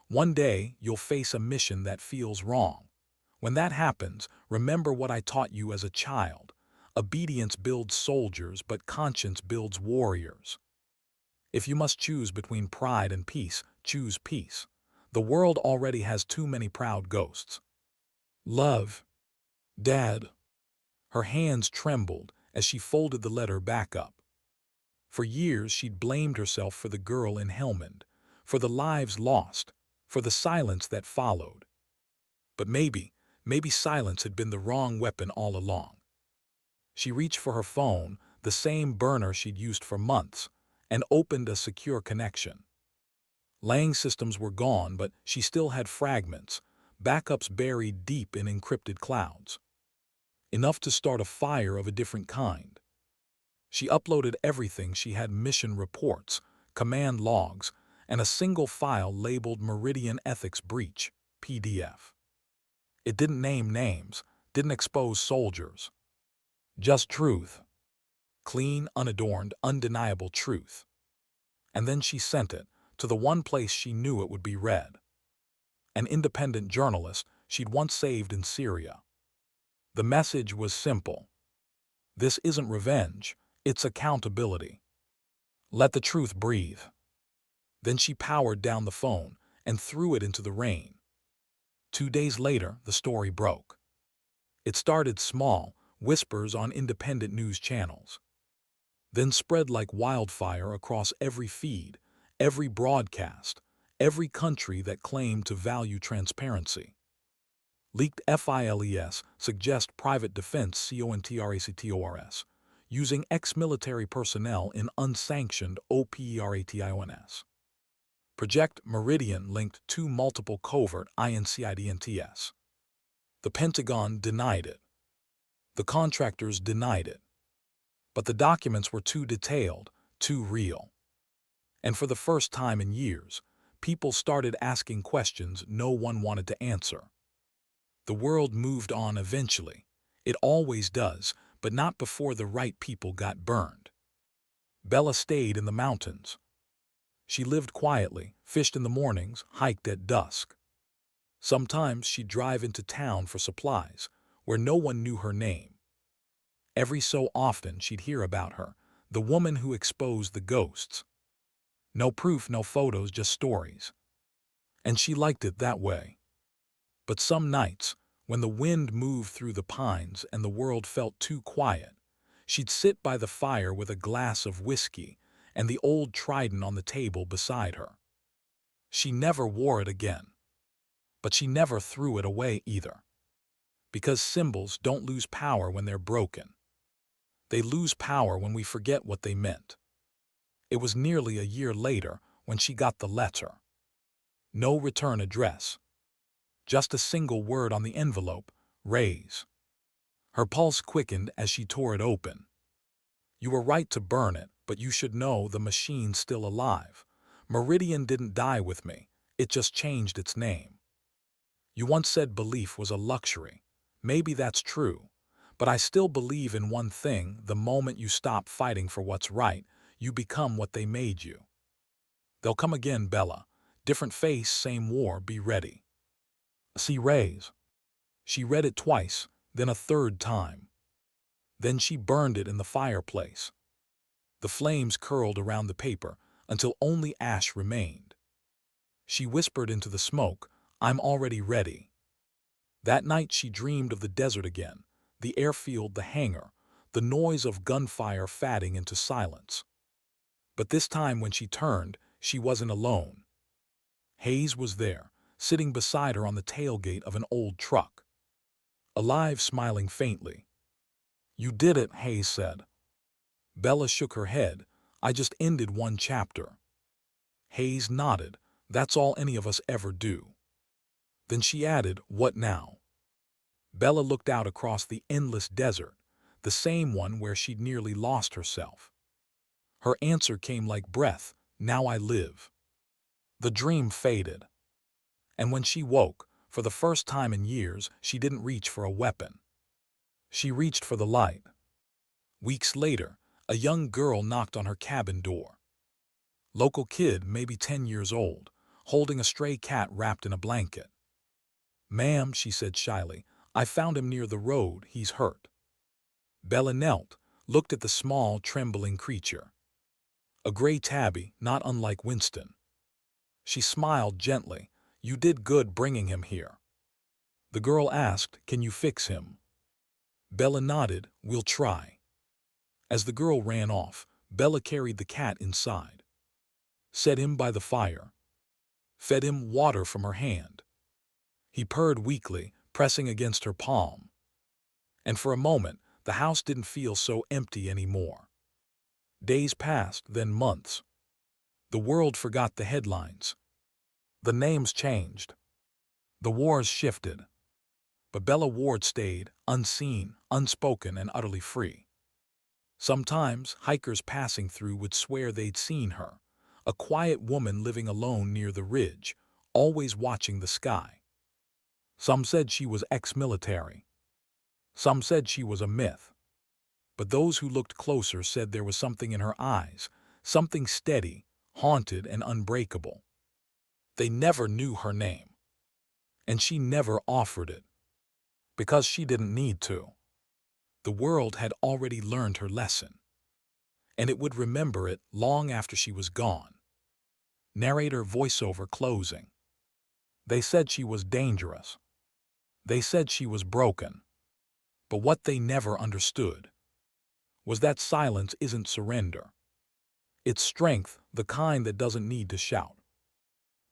S1: One day, you'll face a mission that feels wrong. When that happens, remember what I taught you as a child. Obedience builds soldiers, but conscience builds warriors. If you must choose between pride and peace, choose peace. The world already has too many proud ghosts. Love, Dad." Her hands trembled as she folded the letter back up. For years she'd blamed herself for the girl in Helmand, for the lives lost, for the silence that followed. But maybe silence had been the wrong weapon all along. She reached for her phone, the same burner she'd used for months, and opened a secure connection. Lang systems were gone, but she still had fragments, backups buried deep in encrypted clouds. Enough to start a fire of a different kind. She uploaded everything she had: mission reports, command logs, and a single file labeled Meridian Ethics Breach, PDF. It didn't name names, didn't expose soldiers. Just truth. Clean, unadorned, undeniable truth. And then she sent it to the one place she knew it would be read. An independent journalist she'd once saved in Syria. The message was simple. This isn't revenge, it's accountability. Let the truth breathe. Then she powered down the phone and threw it into the rain. 2 days later, the story broke. It started small, whispers on independent news channels. Then spread like wildfire across every feed, every broadcast, every country that claimed to value transparency. Leaked files suggest private defense contractors using ex-military personnel in unsanctioned operations. Project Meridian linked to multiple covert incidents. The Pentagon denied it. The contractors denied it. But the documents were too detailed, too real. And for the first time in years, people started asking questions no one wanted to answer. The world moved on eventually. It always does, but not before the right people got burned. Bella stayed in the mountains. She lived quietly, fished in the mornings, hiked at dusk. Sometimes she'd drive into town for supplies, where no one knew her name. Every so often she'd hear about her, the woman who exposed the ghosts. No proof, no photos, just stories. And she liked it that way. But some nights, when the wind moved through the pines and the world felt too quiet, she'd sit by the fire with a glass of whiskey and the old trident on the table beside her. She never wore it again. But she never threw it away either. Because symbols don't lose power when they're broken. They lose power when we forget what they meant. It was nearly a year later when she got the letter. No return address. Just a single word on the envelope, raise. Her pulse quickened as she tore it open. You were right to burn it, but you should know the machine's still alive. Meridian didn't die with me, it just changed its name. You once said belief was a luxury. Maybe that's true. But I still believe in one thing: the moment you stop fighting for what's right, you become what they made you. They'll come again, Bella. Different face, same war, be ready. See, raise. She read it twice, then a third time. Then she burned it in the fireplace. The flames curled around the paper until only ash remained. She whispered into the smoke, I'm already ready. That night she dreamed of the desert again, the airfield, the hangar, the noise of gunfire fading into silence. But this time when she turned, she wasn't alone. Hayes was there, sitting beside her on the tailgate of an old truck. Alive, smiling faintly. You did it, Hayes said. Bella shook her head. I just ended one chapter. Hayes nodded. That's all any of us ever do. Then she added, what now? Bella looked out across the endless desert, the same one where she'd nearly lost herself. Her answer came like breath, now I live. The dream faded. And when she woke, for the first time in years, she didn't reach for a weapon. She reached for the light. Weeks later, a young girl knocked on her cabin door. Local kid, maybe 10 years old, holding a stray cat wrapped in a blanket. Ma'am, she said shyly, I found him near the road, he's hurt. Bella knelt, looked at the small, trembling creature. A gray tabby, not unlike Winston. She smiled gently. You did good bringing him here. The girl asked, can you fix him? Bella nodded, we'll try. As the girl ran off, Bella carried the cat inside. Set him by the fire. Fed him water from her hand. He purred weakly, pressing against her palm. And for a moment, the house didn't feel so empty anymore. Days passed, then months. The world forgot the headlines. The names changed. The wars shifted. But Bella Ward stayed, unseen, unspoken, and utterly free. Sometimes, hikers passing through would swear they'd seen her, a quiet woman living alone near the ridge, always watching the sky. Some said she was ex-military. Some said she was a myth. But those who looked closer said there was something in her eyes, something steady, haunted, and unbreakable. They never knew her name. And she never offered it. Because she didn't need to. The world had already learned her lesson. And it would remember it long after she was gone. Narrator voiceover closing. They said she was dangerous. They said she was broken. But what they never understood was that silence isn't surrender. It's strength, the kind that doesn't need to shout.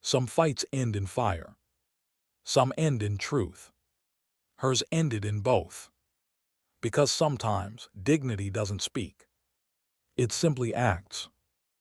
S1: Some fights end in fire. Some end in truth. Hers ended in both. Because sometimes dignity doesn't speak. It simply acts.